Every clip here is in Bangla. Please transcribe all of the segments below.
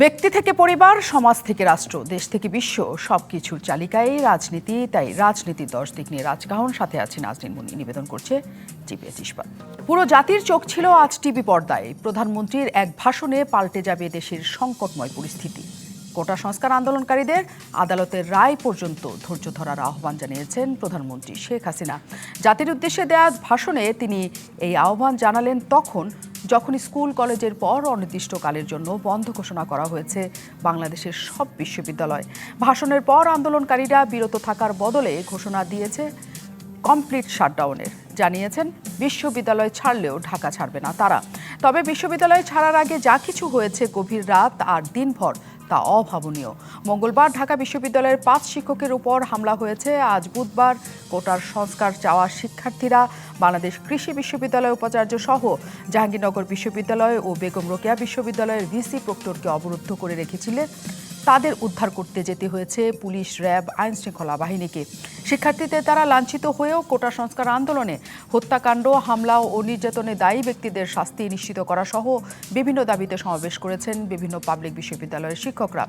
ব্যক্তি থেকে পরিবার, সমাজ থেকে রাষ্ট্র, দেশ থেকে বিশ্ব, সবকিছুর চালিকায় রাজনীতি। তাই রাজনীতির 10 দিক নিয়ে রাজকাহন, সাথে আছে নাজনীন মুন্নি। নিবেদন করছে জিপিএস ইস্পাত। পুরো জাতির চোখ ছিল আজ টিভি পর্দায়। প্রধানমন্ত্রীর এক ভাষণে পাল্টে যাবে দেশের সংকটময় পরিস্থিতি। কোটা সংস্কার আন্দোলনকারীদের আদালতের রায় পর্যন্ত ধৈর্য ধরার আহ্বান জানিয়েছেন প্রধানমন্ত্রী শেখ হাসিনা। জাতির উদ্দেশ্যে দেয়া ভাষণে তিনি এই আহ্বান জানালেন যখন স্কুল কলেজের পর অনির্দিষ্টকালের জন্য বন্ধ ঘোষণা করা হয়েছে বাংলাদেশের সব বিশ্ববিদ্যালয়। ভাষণের পর আন্দোলনকারীরা বিরত থাকার বদলে ঘোষণা দিয়েছে কমপ্লিট শাটডাউনের। জানিয়েছেন বিশ্ববিদ্যালয় ছাড়লেও ঢাকা ছাড়বে না তারা। তবে বিশ্ববিদ্যালয় ছাড়ার আগে যা কিছু হয়েছে গভীর রাত আর দিনভর তা অভাবনীয়। মঙ্গলবার ঢাকা বিশ্ববিদ্যালয়ের 5 শিক্ষকের উপর হামলা হয়েছে। আজ বুধবার কোটার সংস্কার চাওয়া শিক্ষার্থীরা বাংলাদেশ কৃষি বিশ্ববিদ্যালয় উপাচার্য সহ জাহাঙ্গীরনগর বিশ্ববিদ্যালয় ও বেগম রোকেয়া বিশ্ববিদ্যালয়ের ভিসি প্রক্টরকে অবরুদ্ধ করে রেখেছিলেন। তাদের উদ্ধার করতে যেতে হয়েছে পুলিশ, র্যাব, আইন শৃঙ্খলা বাহিনীকে। শিক্ষার্থীদের দ্বারা লাঞ্ছিত হয়েও কোটা সংস্কার আন্দোলনে হত্যাকাণ্ড, হামলা ও নির্যাতনে দায়ী ব্যক্তিদের শাস্তি নিশ্চিত করা সহ বিভিন্ন দাবিতে সমাবেশ করেছেন বিভিন্ন পাবলিক বিশ্ববিদ্যালয়ের শিক্ষকরা।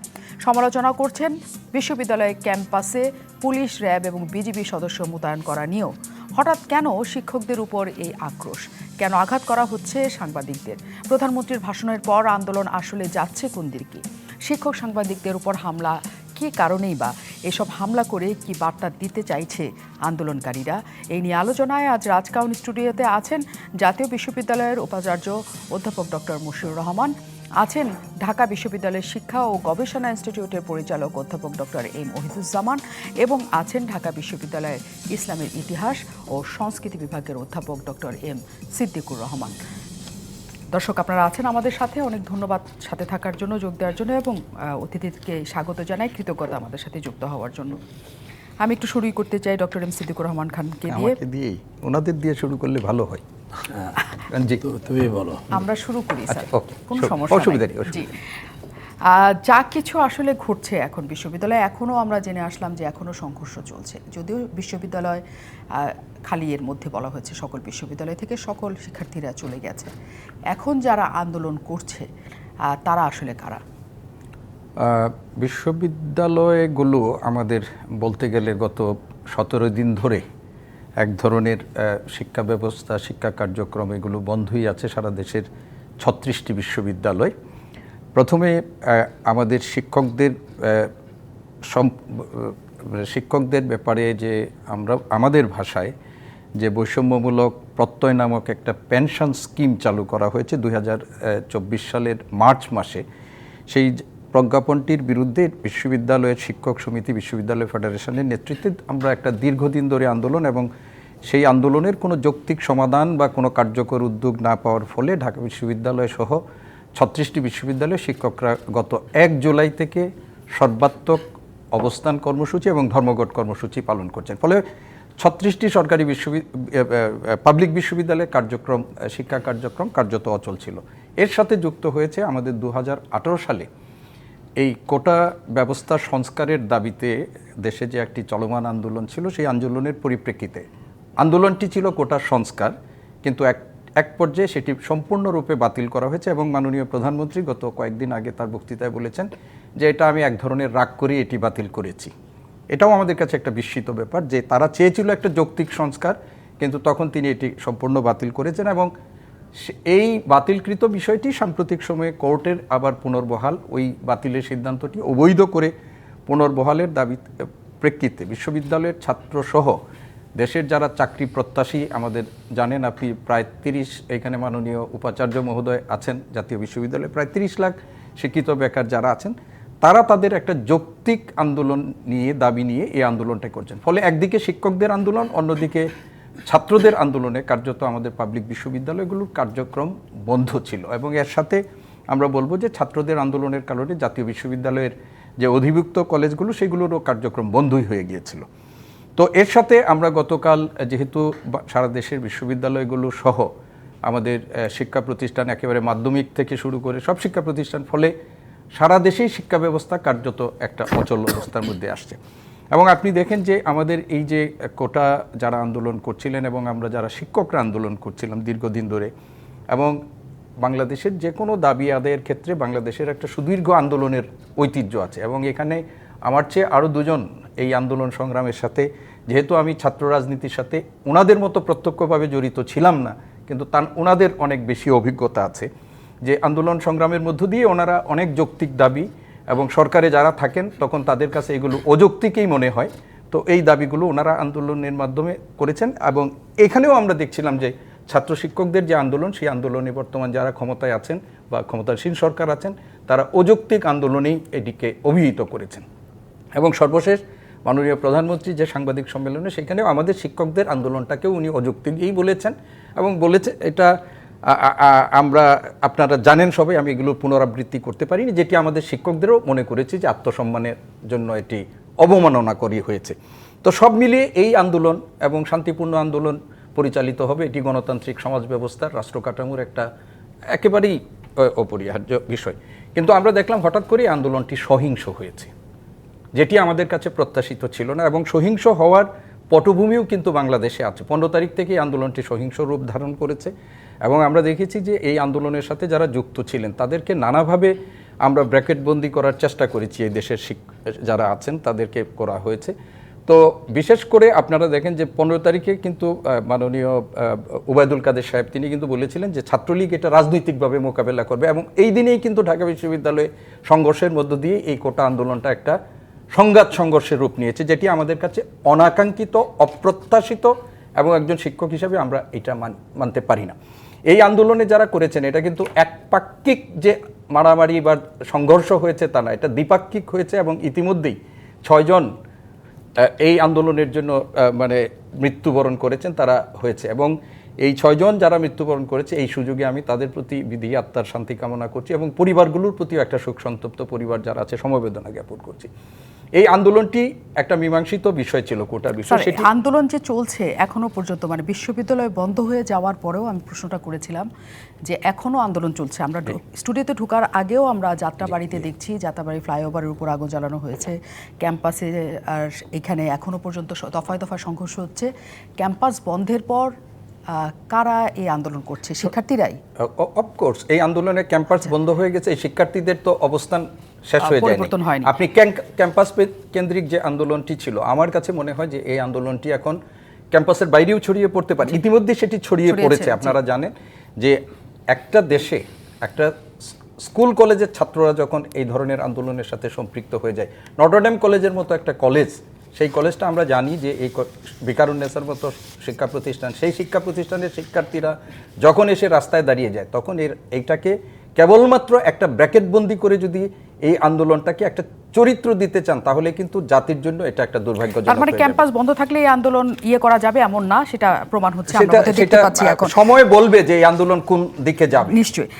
সমালোচনা করছেন বিশ্ববিদ্যালয়ের ক্যাম্পাসে পুলিশ, র্যাব এবং বিজিবি সদস্য মোতায়েন করা নিয়েও। হঠাৎ কেন শিক্ষকদের উপর এই আক্রোশ? কেন আঘাত করা হচ্ছে সাংবাদিকদের? প্রধানমন্ত্রীর ভাষণের পর আন্দোলন আসলে যাচ্ছে কোন দিকে? শিক্ষক সাংবাদিকদের উপর হামলা কী কারণেই বা? এসব হামলা করে কি বার্তা দিতে চাইছে আন্দোলনকারীরা? এই নিয়ে আলোচনায় আজ রাজকাহন স্টুডিওতে আছেন জাতীয় বিশ্ববিদ্যালয়ের উপাচার্য অধ্যাপক ডক্টর মশিউর রহমান, আছেন ঢাকা বিশ্ববিদ্যালয়ের শিক্ষা ও গবেষণা ইনস্টিটিউটের পরিচালক অধ্যাপক ডক্টর এম ওহিদুজ্জামান এবং আছেন ঢাকা বিশ্ববিদ্যালয়ের ইসলামের ইতিহাস ও সংস্কৃতি বিভাগের অধ্যাপক ডক্টর এম সিদ্দিকুর রহমান। দর্শক, আপনারা আছেন আমাদের সাথে। অনেক ধন্যবাদ সাথে থাকার জন্য, যোগ দেওয়ার জন্য, এবং অতিথিকে স্বাগত জানাই, কৃতজ্ঞতা আমাদের সাথে যুক্ত হওয়ার জন্য। আমি একটু শুরুই করতে চাই ডক্টর এম সিদ্দিকুর রহমান খানকে দিয়ে। ওনাদের দিয়ে শুরু করলে ভালো হয়। তুমি বলো। আমরা শুরু করি স্যার, কোনো অসুবিধা নেই। জি, যা কিছু আসলে ঘটছে এখন বিশ্ববিদ্যালয়ে, এখনও আমরা জেনে আসলাম যে এখনও সংঘর্ষ চলছে। যদিও বিশ্ববিদ্যালয় খালি, এর মধ্যে বলা হয়েছে সকল বিশ্ববিদ্যালয় থেকে সকল শিক্ষার্থীরা চলে গেছে। এখন যারা আন্দোলন করছে তারা আসলে কারা? বিশ্ববিদ্যালয়গুলো আমাদের বলতে গেলে গত 17 দিন ধরে এক ধরনের শিক্ষা ব্যবস্থা, শিক্ষা কার্যক্রম এগুলো বন্ধই আছে সারা দেশের 36টি বিশ্ববিদ্যালয়। প্রথমে আমাদের শিক্ষকদের ব্যাপারে যে আমাদের ভাষায় যে বৈষম্যমূলক প্রত্যয় নামক একটা পেনশন স্কিম চালু করা হয়েছে 2024 সালের মার্চ মাসে, সেই প্রজ্ঞাপনটির বিরুদ্ধে বিশ্ববিদ্যালয়ের শিক্ষক সমিতি, বিশ্ববিদ্যালয় ফেডারেশনের নেতৃত্বে আমরা একটা দীর্ঘদিন ধরে আন্দোলন, এবং সেই আন্দোলনের কোনো যৌক্তিক সমাধান বা কোনো কার্যকর উদ্যোগ না পাওয়ার ফলে ঢাকা বিশ্ববিদ্যালয় সহ 36টি বিশ্ববিদ্যালয়ের শিক্ষকরা গত 1 জুলাই থেকে সর্বাত্মক অবস্থান কর্মসূচি এবং ধর্মঘট কর্মসূচি পালন করছেন। ফলে 36টি সরকারি পাবলিক বিশ্ববিদ্যালয়ের শিক্ষা কার্যক্রম কার্যত অচল ছিল। এর সাথে যুক্ত হয়েছে আমাদের 2018 সালে এই কোটা ব্যবস্থা সংস্কারের দাবিতে দেশে যে একটি চলমান আন্দোলন ছিল, সেই আন্দোলনের পরিপ্রেক্ষিতে আন্দোলনটি ছিল কোটা সংস্কার, কিন্তু এক পর্যায়ে সেটি সম্পূর্ণরূপে বাতিল করা হয়েছে। এবং মাননীয় প্রধানমন্ত্রী গত কয়েকদিন আগে তার বক্তৃতায় বলেছেন যে এটা আমি এক ধরনের রাগ করে এটি বাতিল করেছি। এটাও আমাদের কাছে একটা বিস্মিত ব্যাপার যে তারা চেয়েছিল একটা যৌক্তিক সংস্কার, কিন্তু তখন তিনি এটি সম্পূর্ণ বাতিল করেছেন। এবং এই বাতিলকৃত বিষয়টি সাম্প্রতিক সময়ে কোর্টের আবার পুনর্বহাল, ওই বাতিলের সিদ্ধান্তটি অবৈধ করে পুনর্বহালের দাবি প্রেক্ষিতে বিশ্ববিদ্যালয়ের ছাত্রসহ দেশের যারা চাকরি প্রত্যাশী, আমাদের জানেন আপনি প্রায় 30, এখানে মাননীয় উপাচার্য মহোদয় আছেন জাতীয় বিশ্ববিদ্যালয়ে, প্রায় 30 লাখ শিক্ষিত বেকার যারা আছেন, তারা তাদের একটা যৌক্তিক আন্দোলন নিয়ে, দাবি নিয়ে এই আন্দোলনটা করছেন। ফলে একদিকে শিক্ষকদের আন্দোলন, অন্যদিকে ছাত্রদের আন্দোলনে কার্যত আমাদের পাবলিক বিশ্ববিদ্যালয়গুলোর কার্যক্রম বন্ধ ছিল। এবং এর সাথে আমরা বলবো যে ছাত্রদের আন্দোলনের কারণে জাতীয় বিশ্ববিদ্যালয়ের যে অধিভুক্ত কলেজগুলো সেগুলোরও কার্যক্রম বন্ধই হয়ে গিয়েছিল। তো এর সাথে আমরা গতকাল, যেহেতু সারা দেশের বিশ্ববিদ্যালয়গুলো সহ আমাদের শিক্ষা প্রতিষ্ঠান একেবারে মাধ্যমিক থেকে শুরু করে সব শিক্ষা প্রতিষ্ঠান, ফলে সারা দেশেই শিক্ষা ব্যবস্থা কার্যত একটা অচল অবস্থার মধ্যে আসছে। এবং আপনি দেখেন যে আমাদের এই যে কোটা যারা আন্দোলন করছিলেন এবং আমরা যারা শিক্ষকরা আন্দোলন করছিলাম দীর্ঘদিন ধরে, এবং বাংলাদেশের যে কোনো দাবি আদায়ের ক্ষেত্রে বাংলাদেশের একটা সুদীর্ঘ আন্দোলনের ঐতিহ্য আছে, এবং এখানে আমার চেয়ে আরও দুজন এই আন্দোলন সংগ্রামের সাথে, যেহেতু আমি ছাত্র রাজনীতির সাথে ওনাদের মতো প্রত্যক্ষভাবে জড়িত ছিলাম না, কিন্তু ওনাদের অনেক বেশি অভিজ্ঞতা আছে, যে আন্দোলন সংগ্রামের মধ্য দিয়ে ওনারা অনেক যৌক্তিক দাবি, এবং সরকারে যারা থাকেন তখন তাদের কাছে এগুলো অযৌক্তিকই মনে হয়, তো এই দাবিগুলো ওনারা আন্দোলনের মাধ্যমে করেছেন। এবং এখানেও আমরা দেখছিলাম যে ছাত্র শিক্ষকদের যে আন্দোলন, সেই আন্দোলনে বর্তমান যারা ক্ষমতায় আছেন বা ক্ষমতাসীন সরকার আছেন, তারা অযৌক্তিক আন্দোলনেই এটিকে অভিহিত করেছেন। এবং সর্বশেষ মাননীয় প্রধানমন্ত্রী যে সাংবাদিক সম্মেলনে, সেখানেও আমাদের শিক্ষকদের আন্দোলনটাকেও উনি অযৌক্তিকই বলেছেন, এবং বলেছে এটা আমরা, আপনারা জানেন সবাই, আমি এগুলো পুনরাবৃত্তি করতে পারিনি, যেটি আমাদের শিক্ষকদেরও মনে করেছে যে আত্মসম্মানের জন্য এটি অবমাননা করি হয়েছে। তো সব মিলিয়ে এই আন্দোলন এবং শান্তিপূর্ণ আন্দোলন পরিচালিত হবে, এটি গণতান্ত্রিক সমাজ ব্যবস্থার রাষ্ট্র কাঠামোর একটা একেবারেই অপরিহার্য বিষয়। কিন্তু আমরা দেখলাম হঠাৎ করে আন্দোলনটি সহিংস হয়েছে, যেটি আমাদের কাছে প্রত্যাশিত ছিল না, এবং সহিংস হওয়ার পটভূমিও কিন্তু বাংলাদেশে আছে। 15 তারিখ থেকে এই আন্দোলনটি সহিংস রূপ ধারণ করেছে, এবং আমরা দেখেছি যে এই আন্দোলনের সাথে যারা যুক্ত ছিলেন তাদেরকে নানাভাবে আমরা ব্র্যাকেটবন্দি করার চেষ্টা করেছি, এই দেশের যারা আছেন তাদেরকে করা হয়েছে। তো বিশেষ করে আপনারা দেখেন যে 15 তারিখে কিন্তু মাননীয় ওবায়দুল কাদের সাহেব তিনি কিন্তু বলেছিলেন যে ছাত্রলীগ এটা রাজনৈতিকভাবে মোকাবেলা করবে, এবং এই দিনেই কিন্তু ঢাকা বিশ্ববিদ্যালয়ে সংঘর্ষের মধ্য দিয়ে এই কোটা আন্দোলনটা একটা সংঘাত সংঘর্ষের রূপ নিয়েছে, যেটি আমাদের কাছে অনাকাঙ্ক্ষিত, অপ্রত্যাশিত, এবং একজন শিক্ষক হিসাবে আমরা এটা মানতে পারি না। এই আন্দোলনে যারা করেছেন এটা কিন্তু একপাক্ষিক যে মারামারি বা সংঘর্ষ হয়েছে তা না, এটা দ্বিপাক্ষিক হয়েছে, এবং ইতিমধ্যেই 6 জন এই আন্দোলনের জন্য মৃত্যুবরণ করেছেন, তারা হয়েছে। এবং এই 6 জন যারা মৃত্যুবরণ করেছে, এই সুযোগে আমি তাদের প্রতি বিধি আত্মার শান্তি কামনা করছি, এবং পরিবারগুলোর প্রতিও একটা শোক সন্তপ্ত পরিবার যারা আছে সমবেদনা জ্ঞাপন করছি। এই আন্দোলনটি একটা মীমাংসিত বিষয় ছিল, কোটার বিষয়। সেটি আন্দোলন যে চলছে এখনো পর্যন্ত, বিশ্ববিদ্যালয় বন্ধ হয়ে যাওয়ার পরেও আমি প্রশ্নটা করেছিলাম যে এখনো আন্দোলন চলছে। আমরা স্টুডিওতে ঢোকার আগেও আমরা যাত্রাবাড়িতে দেখছি, যাত্রাবাড়ি ফ্লাইওভারের উপর আগুন জ্বালানো হয়েছে, ক্যাম্পাসে আর এখানে এখনো পর্যন্ত দফায় দফায় সংঘর্ষ হচ্ছে। ক্যাম্পাস বন্ধের পর কারা এই আন্দোলন করছে? শিক্ষার্থীরাই। অফকোর্স এই আন্দোলনে ক্যাম্পাস বন্ধ হয়ে গেছে, এই শিক্ষার্থীদের তো অবস্থান শেষ হয়ে যায়নি। আপনি ক্যাম্পাস কেন্দ্রিক যে আন্দোলনটি ছিল, আমার কাছে মনে হয় যে এই আন্দোলনটি এখন ক্যাম্পাসের বাইরেও ছড়িয়ে পড়তে পারে। ইতিমধ্যে সেটি ছড়িয়ে পড়েছে। আপনারা জানেন যে একটা দেশে একটা স্কুল কলেজের ছাত্ররা যখন এই ধরনের আন্দোলনের সাথে সম্পৃক্ত হয়ে যায়, নটরডেম কলেজের মতো একটা কলেজ, সেই কলেজটা আমরা জানি যে এই ভিকারুন্নেসার মতো শিক্ষা প্রতিষ্ঠান, সেই শিক্ষা প্রতিষ্ঠানের শিক্ষার্থীরা যখন এসে রাস্তায় দাঁড়িয়ে যায়, তখন এইটাকে কেবলমাত্র একটা ব্র্যাকেটবন্দি করে যদি এই আন্দোলনটাকে একটা চরিত্র দিতে চান, তাহলে কিন্তু জাতির জন্য এটা একটা দুর্ভাগ্যজনক। তার মানে ক্যাম্পাস বন্ধ থাকলে এই আন্দোলন করা যাবে এমন না, সেটা প্রমাণ হচ্ছে। সময় বলবে যে এই আন্দোলন কোন দিকে যাবে। নিশ্চয়ই।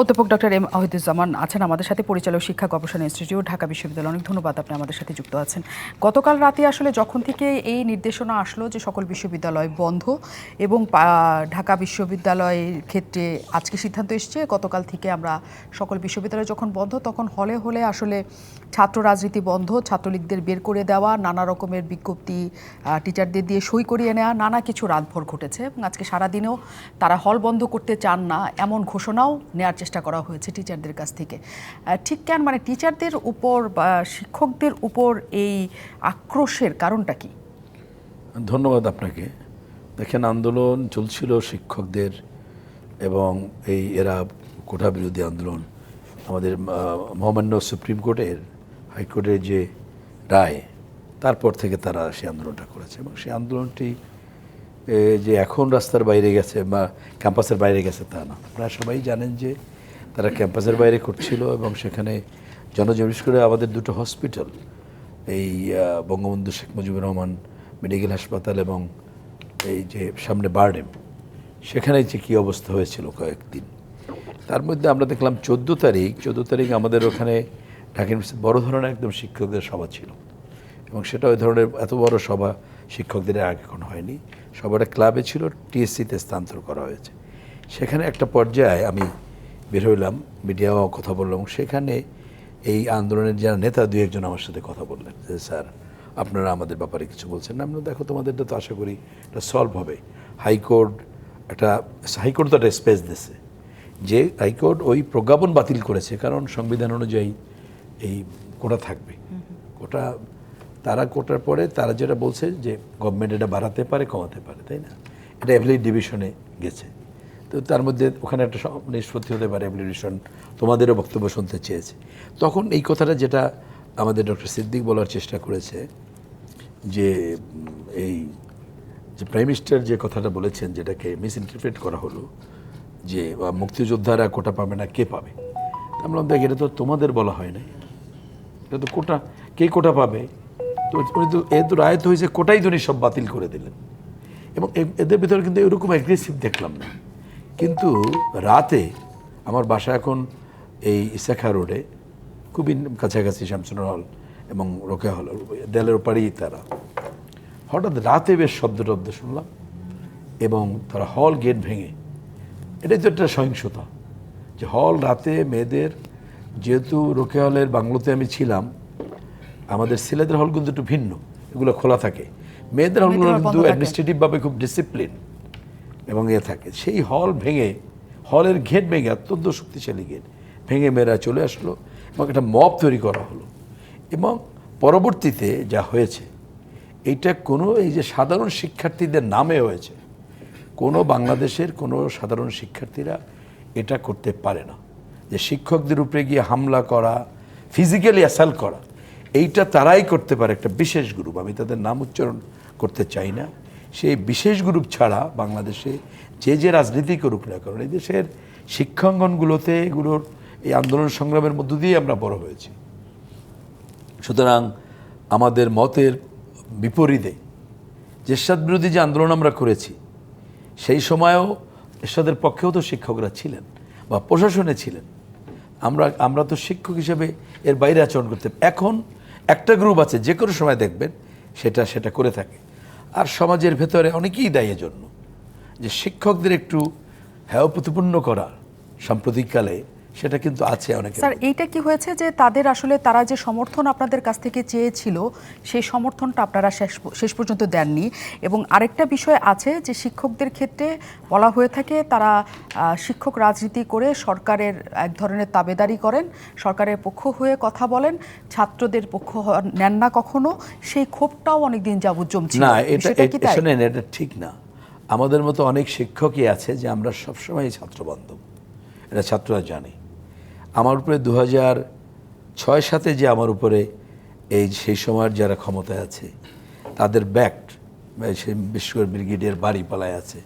অধ্যাপক ডক্টর এম ওয়াহিদুজ্জামান আছেন আমাদের সাথে, পরিচালক শিক্ষা গবেষণা ইনস্টিটিউট, ঢাকা বিশ্ববিদ্যালয়। অনেক ধন্যবাদ, আপনি আমাদের সাথে যুক্ত আছেন। গতকাল রাতে আসলে যখন থেকে এই নির্দেশনা আসলো যে সকল বিশ্ববিদ্যালয় বন্ধ, এবং ঢাকা বিশ্ববিদ্যালয়ের ক্ষেত্রে আজকে সিদ্ধান্ত এসছে গতকাল থেকে আমরা সকল বিশ্ববিদ্যালয় যখন বন্ধ, তখন হলে হলে আসলে ছাত্র রাজনীতি বন্ধ, ছাত্রলীগদের বের করে দেওয়া, নানা রকমের বিজ্ঞপ্তি টিচারদের দিয়ে সই করিয়ে নেওয়া, নানা কিছু রাতভর ঘটেছে। এবং আজকে সারাদিনেও তারা হল বন্ধ করতে চান না এমন ঘোষণাও নেওয়ার চেষ্টা করা হয়েছে টিচারদের কাছ থেকে। ঠিক কেন, টিচারদের উপর বা শিক্ষকদের উপর এই আক্রোশের কারণটা কি? ধন্যবাদ আপনাকে। দেখেন, আন্দোলন চলছিল শিক্ষকদের, এবং এরা কোটা বিরোধী আন্দোলন আমাদের মহামান্য সুপ্রিম কোর্টের, হাইকোর্টের যে রায়, তারপর থেকে তারা সেই আন্দোলনটা করেছে। এবং সেই আন্দোলনটি যে এখন রাস্তার বাইরে গেছে বা ক্যাম্পাসের বাইরে গেছে তা না। আপনারা সবাই জানেন যে তারা ক্যাম্পাসের বাইরে করছিল, এবং সেখানে বিশেষ করে আমাদের দুটো হসপিটাল, এই বঙ্গবন্ধু শেখ মুজিবুর রহমান মেডিকেল হাসপাতাল এবং এই যে সামনে বারডেম, সেখানে যে কী অবস্থা হয়েছিল কয়েকদিন, তার মধ্যে আমরা দেখলাম 14 তারিখ আমাদের ওখানে ঢাকা ইউনিভার্সিটি বড় ধরনের একদম শিক্ষকদের সভা ছিল, এবং সেটা ওই ধরনের এত বড় সভা শিক্ষকদের আগে কোনো হয়নি। সবাটা ক্লাবে ছিল, টিএসসিতে স্থানান্তর করা হয়েছে। সেখানে একটা পর্যায়ে আমি বের হইলাম, মিডিয়াও কথা বললাম, সেখানে এই আন্দোলনের যারা নেতা 2-1 আমার সাথে কথা বললেন যে স্যার আপনারা আমাদের ব্যাপারে কিছু বলছেন না। আমরা দেখো তোমাদেরটা তো আশা করি এটা সলভ হবে। হাইকোর্ট তো একটা স্পেস দিয়েছে, যে হাইকোর্ট ওই প্রজ্ঞাপন বাতিল করেছে, কারণ সংবিধান অনুযায়ী এই কোটা থাকবে। কোটা তারা কোটার পরে তারা যেটা বলছে যে গভর্নমেন্ট এটা বাড়াতে পারে, কমাতে পারে, তাই না? এটা অ্যাপিলেট ডিভিশনে গেছে। তো তার মধ্যে ওখানে একটা নিষ্পত্তি হতে পারে, অ্যাপিলেশন তোমাদেরও বক্তব্য শুনতে চেয়েছে। তখন এই কথাটা যেটা আমাদের ডক্টর সিদ্দিক বলার চেষ্টা করেছে যে এই যে প্রাইম মিনিস্টার যে কথাটা বলেছেন, যেটাকে মিসইন্টারপ্রেট করা হলো যে মুক্তিযোদ্ধারা কোটা পাবে না, কে পাবে? আমরা দেখ, এটা তো তোমাদের বলা হয় না, এটা তো কোটা, কে কোটা পাবে? তো উনি তো এ তো রায় তো হয়েছে, কোটাই তো উনি সব বাতিল করে দিলেন। এবং এদের ভিতরে কিন্তু এরকম অ্যাগ্রেসিভ দেখলাম না। কিন্তু রাতে আমার বাসা এখন এই ইসাখা রোডে, খুবই কাছাকাছি শামসুন হল এবং রোকেয়া হল, দেয়ালের ওপারেই তারা। হঠাৎ রাতে বেশ শব্দ টব্দ শুনলাম এবং তারা হল গেট ভেঙে, এটাই তো একটা সহিংসতা যে হল রাতে মেয়েদের, যেহেতু রোকেয়া হলের বাংলোতে আমি ছিলাম, আমাদের ছেলেদের হল কিন্তু একটু ভিন্ন, এগুলো খোলা থাকে। মেয়েদের হলগুলো কিন্তু অ্যাডমিনিস্ট্রেটিভভাবে খুব ডিসিপ্লিন এবং থাকে। সেই হল ভেঙে, হলের গেট ভেঙে, অত্যন্ত শক্তিশালী গেট ভেঙে মেয়েরা চলে আসলো এবং একটা মব তৈরি করা হলো। এবং পরবর্তীতে যা হয়েছে, এইটা কোনো এই যে সাধারণ শিক্ষার্থীদের নামে হয়েছে, কোনো বাংলাদেশের কোনো সাধারণ শিক্ষার্থীরা এটা করতে পারে না। যে শিক্ষকদের উপরে গিয়ে হামলা করা, ফিজিক্যালি অ্যাসাল্ট করা, এইটা তারাই করতে পারে, একটা বিশেষ গ্রুপ, আমি তাদের নাম উচ্চারণ করতে চাই না। সেই বিশেষ গ্রুপ ছাড়া বাংলাদেশে যে রাজনীতি করুক না, কারণ এই দেশের শিক্ষাঙ্গনগুলোতে এগুলোর এই আন্দোলন সংগ্রামের মধ্য দিয়ে আমরা বড় হয়েছি। সুতরাং আমাদের মতের বিপরীতে এরশাদ বিরোধী যে আন্দোলন আমরা করেছি, সেই সময়ও এরশাদের পক্ষেও তো শিক্ষকরা ছিলেন বা প্রশাসনে ছিলেন। আমরা তো শিক্ষক হিসেবে এর বাইরে আচরণ করতে। এখন একটা গ্রুপ আছে, যে কোনো সময় দেখবেন সেটা করে থাকে। আর সমাজের ভেতরে অনেকেই দায়ী জন্য যে শিক্ষকদের একটু হেয় প্রতিপন্ন করা সাম্প্রতিককালে, সেটা কিন্তু আছে অনেক। স্যার, এইটা কি হয়েছে যে তাদের আসলে তারা যে সমর্থন আপনাদের কাছ থেকে চেয়েছিল, সেই সমর্থনটা আপনারা শেষ পর্যন্ত দেননি। এবং আরেকটা বিষয় আছে যে শিক্ষকদের ক্ষেত্রে বলা হয়ে থাকে তারা শিক্ষক রাজনীতি করে সরকারের এক ধরনের তাবেদারি করেন, সরকারের পক্ষ হয়ে কথা বলেন, ছাত্রদের পক্ষ নেন না কখনো। সেই ক্ষোভটাও অনেকদিন যাবৎ জমছিল। না, এটা শোনেন, এটা ঠিক না। আমাদের মতো অনেক শিক্ষকই আছে যে আমরা সবসময় ছাত্র বান্ধব, এটা ছাত্ররা জানে। আমার উপরে 2006-07 যে আমার উপরে সেই সময়ের যারা ক্ষমতায় আছে তাদের ব্যাক্ট, সেই বিশেষ করে ব্রিগেডিয়ার বাড়িপালায় আছে,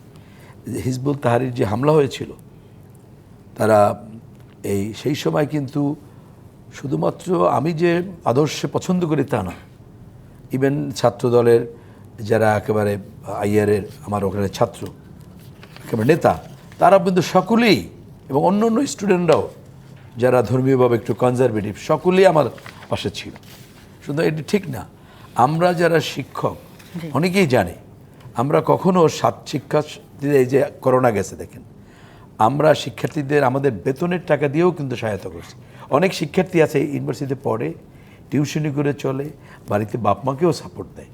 হিজবুত তাহরির যে হামলা হয়েছিল, তারা সেই সময় কিন্তু শুধুমাত্র আমি যে আদর্শে পছন্দ করি তা না, ইভেন ছাত্র দলের যারা একেবারে আইয়ারের আমার ওখানে ছাত্র একেবারে নেতা, তারা কিন্তু সকলেই, এবং অন্য অন্য স্টুডেন্টরাও যারা ধর্মীয়ভাবে একটু কনজারভেটিভ, সকলেই আমার পাশে ছিল। শুধু এটি ঠিক না। আমরা যারা শিক্ষক অনেকেই জানে, আমরা কখনো শিক্ষার্থীদের, এই যে করোনা গেছে দেখেন, আমরা শিক্ষার্থীদের আমাদের বেতনের টাকা দিয়েও কিন্তু সহায়তা করছি। অনেক শিক্ষার্থী আছে ইউনিভার্সিটিতে পড়ে, টিউশনি করে চলে, বাড়িতে বাপ মাকেও সাপোর্ট দেয়।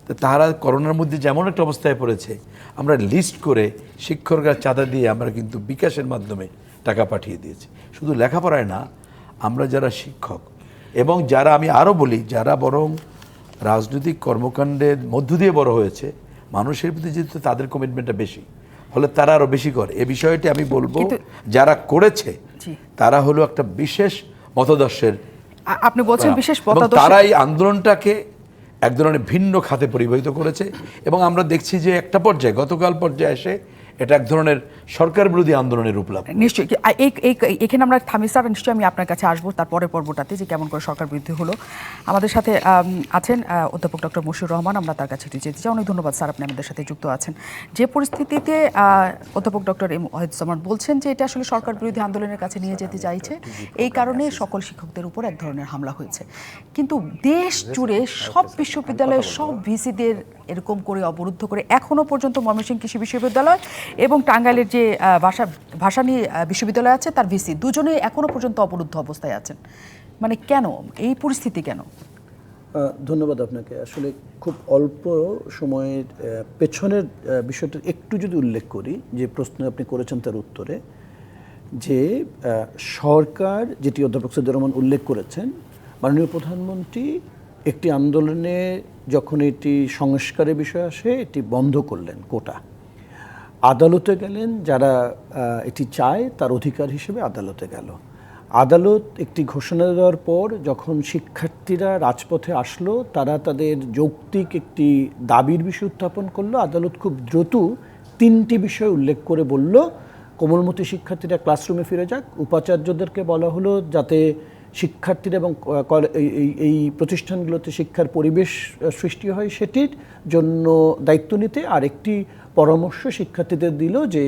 তো তারা করোনার মধ্যে যেমন একটা অবস্থায় পড়েছে, আমরা লিস্ট করে শিক্ষকরা চাঁদা দিয়ে আমরা কিন্তু বিকাশের মাধ্যমে টাকা পাঠিয়ে দিয়েছি। শুধু লেখাপড়ায় না, আমরা যারা শিক্ষক এবং যারা, আমি আরও বলি, যারা বরং রাজনৈতিক কর্মকাণ্ডের মধ্য দিয়ে বড় হয়েছে, মানুষের প্রতি যেহেতু তাদের কমিটমেন্টটা বেশি, ফলে তারা আরও বেশি করে। এ বিষয়টি আমি বলবো, যারা করেছে তারা হলো একটা বিশেষ মতাদর্শের, আপনি বলছেন বিশেষ মতাদর্শ, তারা এই আন্দোলনটাকে এক ধরনের ভিন্ন খাতে পরিবাহিত করেছে। এবং আমরা দেখছি যে একটা পর্যায়ে, গতকাল পর্যায়ে এসে এটা এক ধরনের সরকার বিরোধী আন্দোলনের রূপ লাভ। নিশ্চয়ই এখানে আমরা থামি স্যার, নিশ্চয়ই আমি আপনার কাছে আসবো তারপরের পর্বটাতে যে কেমন করে সরকার বিরোধী হলো। আমাদের সাথে আছেন অধ্যাপক ডক্টর মশিউর রহমান, আমরা তার কাছে একটু যেতে চাই। অনেক ধন্যবাদ স্যার, আপনি আমাদের সাথে যুক্ত আছেন। যে পরিস্থিতিতে অধ্যাপক ডক্টর এম ওয়াহিদুজ্জামান বলছেন যে এটা আসলে সরকার বিরোধী আন্দোলনের কাছে নিয়ে যেতে চাইছে, এই কারণে সকল শিক্ষকদের উপর এক ধরনের হামলা হয়েছে। কিন্তু দেশ জুড়ে সব বিশ্ববিদ্যালয়ে সব ভিসিদের এরকম করে অবরুদ্ধ করে এখনও পর্যন্ত ময়মনসিংহ কৃষি বিশ্ববিদ্যালয় এবং টাঙ্গাইলের যে ভাসানী বিশ্ববিদ্যালয় আছে তার ভিসি দুজনেই এখনও পর্যন্ত অবরুদ্ধ অবস্থায় আছেন। মানে কেন এই পরিস্থিতি, কেন? ধন্যবাদ আপনাকে। আসলে খুব অল্প সময়ের পেছনের বিষয়টা একটু যদি উল্লেখ করি, যে প্রশ্ন আপনি করেছেন তার উত্তরে, যে সরকার, যেটি অধ্যাপক সৈয়দুর রহমান উল্লেখ করেছেন, মাননীয় প্রধানমন্ত্রী একটি আন্দোলনে যখন এটি সংস্কারের বিষয় আসে এটি বন্ধ করলেন কোটা। আদালতে গেলেন, যারা এটি চায় তার অধিকার হিসেবে আদালতে গেল। আদালত একটি ঘোষণা দেওয়ার পর যখন শিক্ষার্থীরা রাজপথে আসলো, তারা তাদের যৌক্তিক একটি দাবির বিষয় উত্থাপন করলো। আদালত খুব দ্রুত 3টি বিষয় উল্লেখ করে বলল, কোমলমতি শিক্ষার্থীরা ক্লাসরুমে ফিরে যাক। উপাচার্যদেরকে বলা হলো যাতে শিক্ষার্থীরা এবং এই প্রতিষ্ঠানগুলোতে শিক্ষার পরিবেশ সৃষ্টি হয় সেটির জন্য দায়িত্ব নিতে। আর একটি পরামর্শ শিক্ষার্থীদের দিল যে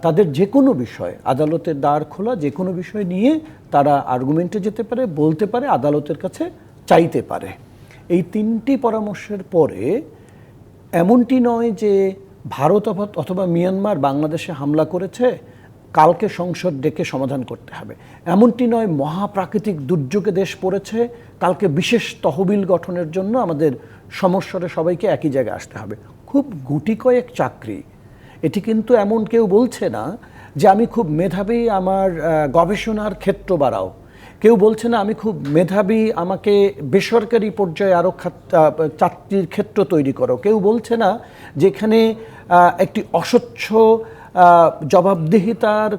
তাদের যে কোনো বিষয়, আদালতের দ্বার খোলা যে কোনো বিষয় নিয়ে তারা আর্গুমেন্টে যেতে পারে, বলতে পারে, আদালতের কাছে চাইতে পারে। এই 3টি পরামর্শের পরে এমনটি নয় যে ভারত অথবা মিয়ানমার বাংলাদেশে হামলা করেছে, কালকে সংসদ ডেকে সমাধান করতে হবে, এমনটি নয় মহাপ্রাকৃতিক দুর্যোগে দেশ পড়েছে, কালকে বিশেষ তহবিল গঠনের জন্য আমাদের সমস্যারে সবাইকে একই জায়গায় আসতে হবে। খুব গুটি কয়েক চাকরি। এটি কিন্তু এমন কেউ বলছে না যে আমি খুব মেধাবী, আমার গবেষণার ক্ষেত্র বাড়াও। কেউ বলছে না আমি খুব মেধাবী, আমাকে বেসরকারি পর্যায়ে আরও চাকরির ক্ষেত্র তৈরি করো। কেউ বলছে না যেখানে একটি অস্বচ্ছ জবাবদিহিতার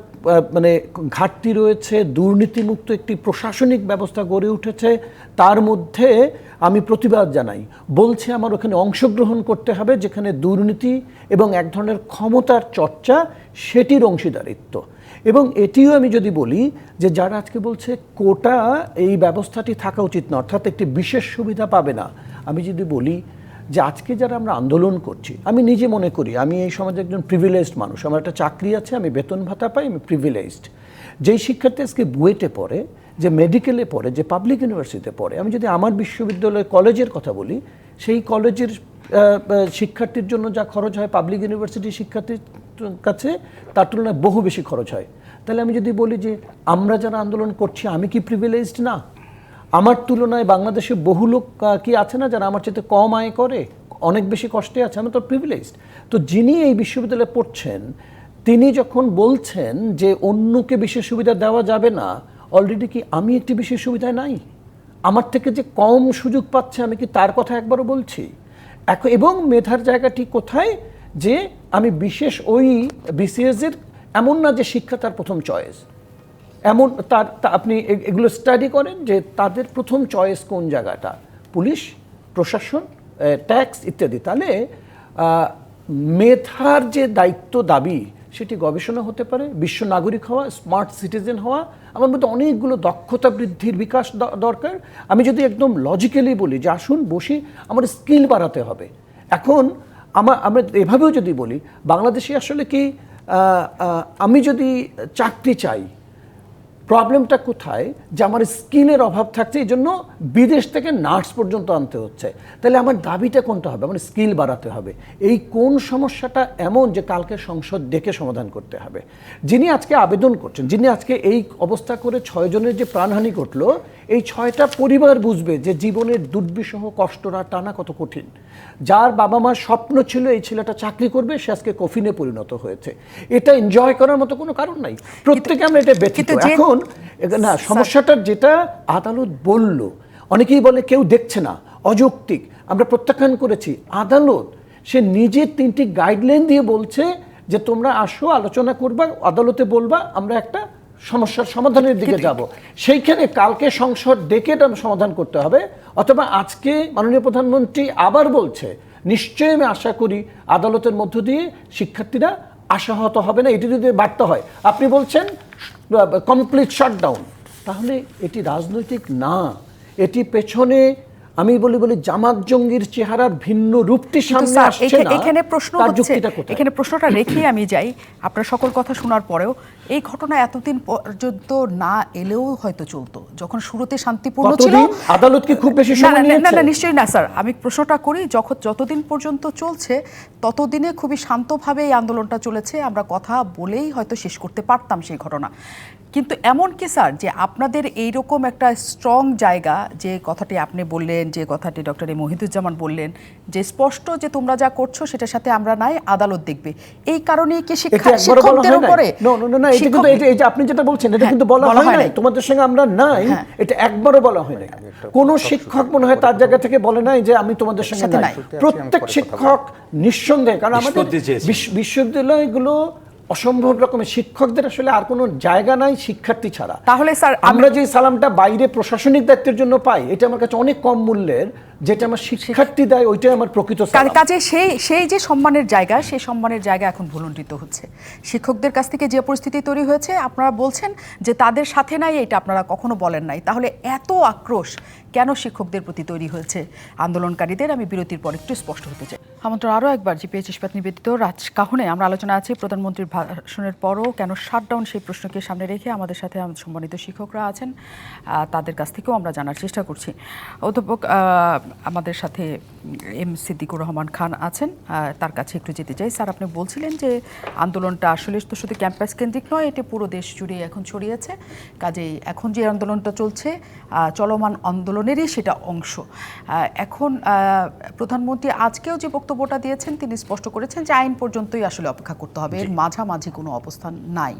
মানে ঘাটতি রয়েছে, দুর্নীতিমুক্ত একটি প্রশাসনিক ব্যবস্থা গড়ে উঠেছে, তার মধ্যে আমি প্রতিবাদ জানাই। বলছে আমার ওখানে অংশগ্রহণ করতে হবে যেখানে দুর্নীতি এবং এক ধরনের ক্ষমতার চর্চা, সেটির অংশীদারিত্ব। এবং এটিও আমি যদি বলি যে যারা আজকে বলছে কোটা এই ব্যবস্থাটি থাকা উচিত না, অর্থাৎ একটি বিশেষ সুবিধা পাবে না, আমি যদি বলি যে আজকে যারা আমরা আন্দোলন করছি, আমি নিজে মনে করি আমি এই সমাজে একজন প্রিভিলেজড মানুষ, আমার একটা চাকরি আছে, আমি বেতন ভাতা পাই, আমি প্রিভিলেজড। যেই শিক্ষার্থী আজকে বুয়েটে পড়ে, যে মেডিকেলে পড়ে, যে পাবলিক ইউনিভার্সিটিতে পড়ে, আমি যদি আমার বিশ্ববিদ্যালয় কলেজের কথা বলি, সেই কলেজের শিক্ষার্থীর জন্য যা খরচ হয় পাবলিক ইউনিভার্সিটির শিক্ষার্থীর কাছে তার তুলনায় বহু বেশি খরচ হয়। তাহলে আমি যদি বলি যে আমরা যারা আন্দোলন করছি আমি কি প্রিভিলেজড না? আমার তুলনায় বাংলাদেশে বহু লোক কি আছে না যারা আমার চাইতে কম আয় করে, অনেক বেশি কষ্টে আছে, আমি তো প্রিভিলেজড। তো যিনি এই বিশ্ববিদ্যালয়ে পড়ছেন তিনি যখন বলছেন যে অন্যকে বিশেষ সুবিধা দেওয়া যাবে না, অলরেডি কি আমি একটি বিশেষ সুবিধায় নাই? আমার থেকে যে কম সুযোগ পাচ্ছে আমি কি তার কথা একবারও বলছি? এবং মেধার জায়গাটি কোথায় যে আমি বিশেষ ওই বিসিএস-এর এমন না যে শিক্ষা তার প্রথম চয়েস, এমন আপনি এগুলো স্টাডি করেন যে তাদের প্রথম চয়েস কোন জায়গাটা, পুলিশ, প্রশাসন, ট্যাক্স ইত্যাদি। তাহলে মেধার যে দায়িত্ব দাবি সেটি গবেষণা হতে পারে, বিশ্ব নাগরিক হওয়া, স্মার্ট সিটিজেন হওয়া, আমার মধ্যে অনেকগুলো দক্ষতা বৃদ্ধির বিকাশ দরকার। আমি যদি একদম লজিক্যালি বলি যে আসুন বসি, আমার স্কিল বাড়াতে হবে। এখন আমরা এভাবেও যদি বলি বাংলাদেশে আসলে কি আমি যদি চাকরি চাই, প্রবলেমটা কোথায় যে আমার স্কিলের অভাব থাকছে, এই জন্য বিদেশ থেকে নার্স পর্যন্ত আনতে হচ্ছে। তাহলে আমার দাবিটা কোনটা হবে? আমার স্কিল বাড়াতে হবে। এই কোন সমস্যাটা এমন যে কালকে সংসদ ডেকে সমাধান করতে হবে? যিনি আজকে আবেদন করছেন, যিনি আজকে এই অবস্থা করে 6 জনের যে প্রাণহানি ঘটলো, এই 6টা পরিবার বুঝবে যে জীবনের দুর্বিষহ কষ্টরা টানা কত কঠিন। যার বাবা মার স্বপ্ন ছিল এই ছেলেটা চাকরি করবে, সে আজকে কফিনে পরিণত হয়েছে। এটা এনজয় করার মতো কোনো কারণ নাই, প্রত্যেকে আমরা এটা ব্যতীত। এখন না, সমস্যাটার যেটা আদালত বলল, অনেকেই বলে কেউ দেখছে না, অযৌক্তিক, আমরা প্রত্যাখ্যান করেছি। আদালত সে নিজের 3টি গাইডলাইন দিয়ে বলছে যে তোমরা আসো, আলোচনা করবা, আদালতে বলবা, আমরা একটা সমস্যার সমাধানের দিকে যাব। সেইখানে কালকে সংসদ ডেকে এটা সমাধান করতে হবে, অথবা আজকে মাননীয় প্রধানমন্ত্রী আবার বলছে, নিশ্চয়ই আমি আশা করি আদালতের মধ্য দিয়ে শিক্ষার্থীরা আশাহত হবে না। এটি যদি বার্তা হয়, আপনি বলছেন কমপ্লিট শাটডাউন, তাহলে এটি রাজনৈতিক না, এটি পেছনে আমি বলি জামাত জঙ্গির চেহারার ভিন্ন রূপটি সামনে আসছে না। এখানে প্রশ্নটা রেখে আমি যাই, আপনার সকল কথা শোনার পরেও এই ঘটনা এতদিন পর্যন্ত না এলেও হয়তো চলতো, যখন শুরুতে শান্তিপূর্ণ ছিল। আদালত কি খুব বেশি সময় নিয়েছে? না, নিশ্চয়ই না স্যার। আমি প্রশ্নটা করি, যতদিন পর্যন্ত চলছে ততদিনে খুবই শান্তভাবে এই আন্দোলনটা চলেছে, আমরা কথা বলেই হয়তো শেষ করতে পারতাম সেই ঘটনা। কিন্তু এমন কি স্যার যে আপনাদের এইরকম একটা স্ট্রং জায়গা, যে কথাটি আপনি বললেন, যে কথাটি ডক্টর এ মহিদুজ্জামান বললেন, যে স্পষ্ট যে তোমরা যা করছো সেটার সাথে আমরা নাই, আদালত দেখবে, এই কারণেই কি শিক্ষকদের উপরে না, এটা কিন্তু এই যে আপনি যেটা বলছেন এটা কিন্তু বলা হয় নাই তোমাদের সঙ্গে আমরা নাই, এটা একবারও বলা হয় নাই। কোন শিক্ষক মনে হয় তার জায়গা থেকে বলে নাই যে আমি তোমাদের সঙ্গে নাই। প্রত্যেক শিক্ষক নিঃসন্দেহে, কারণ আমাদের বিশ্ববিদ্যালয়গুলো অসম্ভব রকমের শিক্ষকদের আসলে আর কোনো জায়গা নাই শিক্ষার্থী ছাড়া। তাহলে স্যার আমরা যে সালামটা বাইরে প্রশাসনিক দায়িত্বের জন্য পাই, এটা আমার কাছে অনেক কম মূল্যের, যেটা আমার শিক্ষার্থী দেয় ওইটাই আমার প্রকৃত সালাম। কাজে সেই যে সম্মানের জায়গা, সেই সম্মানের জায়গা এখন ভুলুণ্ঠিত হচ্ছে। শিক্ষকদের কাছ থেকে যে পরিস্থিতি তৈরি হয়েছে, আপনারা বলছেন যে তাদের সাথে নাই, এটা আপনারা কখনো বলেন নাই। তাহলে এত আক্রোশ কেন শিক্ষকদের প্রতি তৈরি হয়েছে আন্দোলনকারীদের? আমি বিরতির পর একটু স্পষ্ট হতে চাই। আমন্ত্রণ আরও একবার জিপিএইচ ইস্পাত নিবেদিত রাজকাহনে। আমরা আলোচনা আছি প্রধানমন্ত্রীর ভাষণের পরও কেন শাটডাউন, সেই প্রশ্নকে সামনে রেখে আমাদের সাথে সম্মানিত শিক্ষকরা আছেন, তাদের কাছ থেকেও আমরা জানার চেষ্টা করছি। অধ্যাপক আমাদের সাথে এম সিদ্দিকুর রহমান খান আছেন, তার কাছে একটু যেতে চাই। স্যার, আপনি বলছিলেন যে আন্দোলনটা আসলে তো শুধু ক্যাম্পাস কেন্দ্রিক নয়, এটি পুরো দেশ জুড়ে এখন ছড়িয়েছে। কাজেই এখন যে আন্দোলনটা চলছে চলমান আন্দোলনেরই সেটা অংশ। এখন প্রধানমন্ত্রী আজকেও যে বক্তব্যটা দিয়েছেন, তিনি স্পষ্ট করেছেন যে আইন পর্যন্তই আসলে অপেক্ষা করতে হবে, এর মাঝামাঝি কোনো অবস্থান নাই।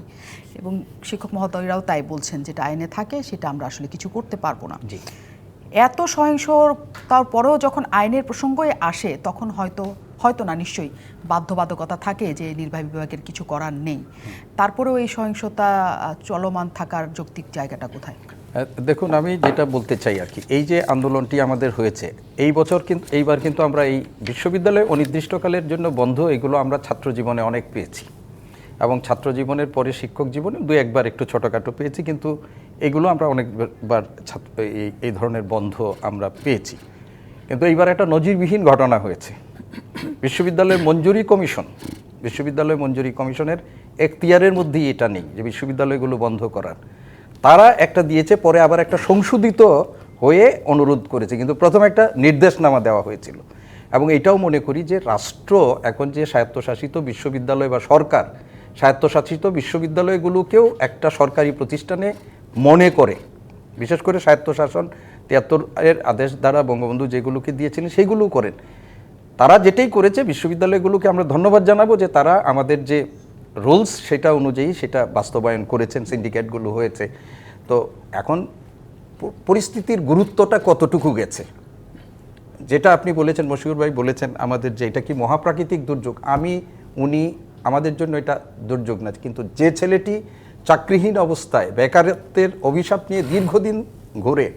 এবং শিক্ষক মহোদয়রাও তাই বলছেন, যেটা আইনে থাকে সেটা আমরা আসলে কিছু করতে পারবো না। এত সহিংসতার পরেও যখন আইনের প্রসঙ্গই আসে, তখন হয়তো না, নিশ্চয়ই বাধ্যবাধকতা থাকে যে নির্বাহী বিভাগের কিছু করার নেই। তারপরেও এই সহিংসতা চলমান থাকার যৌক্তিক জায়গাটা কোথায়? দেখুন, আমি যেটা বলতে চাই আর কি, এই যে আন্দোলনটি আমাদের হয়েছে এইবার কিন্তু আমরা এই বিশ্ববিদ্যালয়ে অনির্দিষ্টকালের জন্য বন্ধ, এগুলো আমরা ছাত্র জীবনে অনেক পেয়েছি, এবং ছাত্র জীবনের পরে শিক্ষক জীবনে দু একবার একটু ছোটোখাটো পেয়েছি, কিন্তু এগুলো আমরা অনেকবার এই ধরনের বন্ধ আমরা পেয়েছি। কিন্তু এইবার একটা নজিরবিহীন ঘটনা হয়েছে। বিশ্ববিদ্যালয় মঞ্জুরি কমিশনের এখতিয়ারের মধ্যেই এটা নেই যে বিশ্ববিদ্যালয়গুলো বন্ধ করার। তারা একটা দিয়েছে, পরে আবার একটা সংশোধিত হয়ে অনুরোধ করেছে, কিন্তু প্রথমে একটা নির্দেশনামা দেওয়া হয়েছিল। এবং এটাও মনে করি যে রাষ্ট্র এখন যে স্বায়ত্তশাসিত বিশ্ববিদ্যালয় বা সরকার স্বায়ত্তশাসিত বিশ্ববিদ্যালয়গুলোকেও একটা সরকারি প্রতিষ্ঠানে মনে করে, বিশেষ করে স্বায়ত্তশাসন ৭৩-এর আদেশ দ্বারা বঙ্গবন্ধু যেগুলোকে দিয়েছিলেন সেইগুলো করেন। তারা যেটাই করেছে, বিশ্ববিদ্যালয়গুলোকে আমরা ধন্যবাদ জানাবো যে তারা আমাদের যে রুলস সেটা অনুযায়ী সেটা বাস্তবায়ন করেছেন, সিন্ডিকেটগুলো হয়েছে। তো এখন পরিস্থিতির গুরুত্বটা কতটুকু গেছে, যেটা আপনি বলেছেন, মশিউর ভাই বলেছেন আমাদের যে এটা কি মহাপ্রাকৃতিক দুর্যোগ, আমাদের জন্য এটা দুর্যোগ না, কিন্তু যে ছেলেটি চাকরিহীন অবস্থায় বেকারত্বের অভিশাপ নিয়ে দীর্ঘদিন ঘুরে,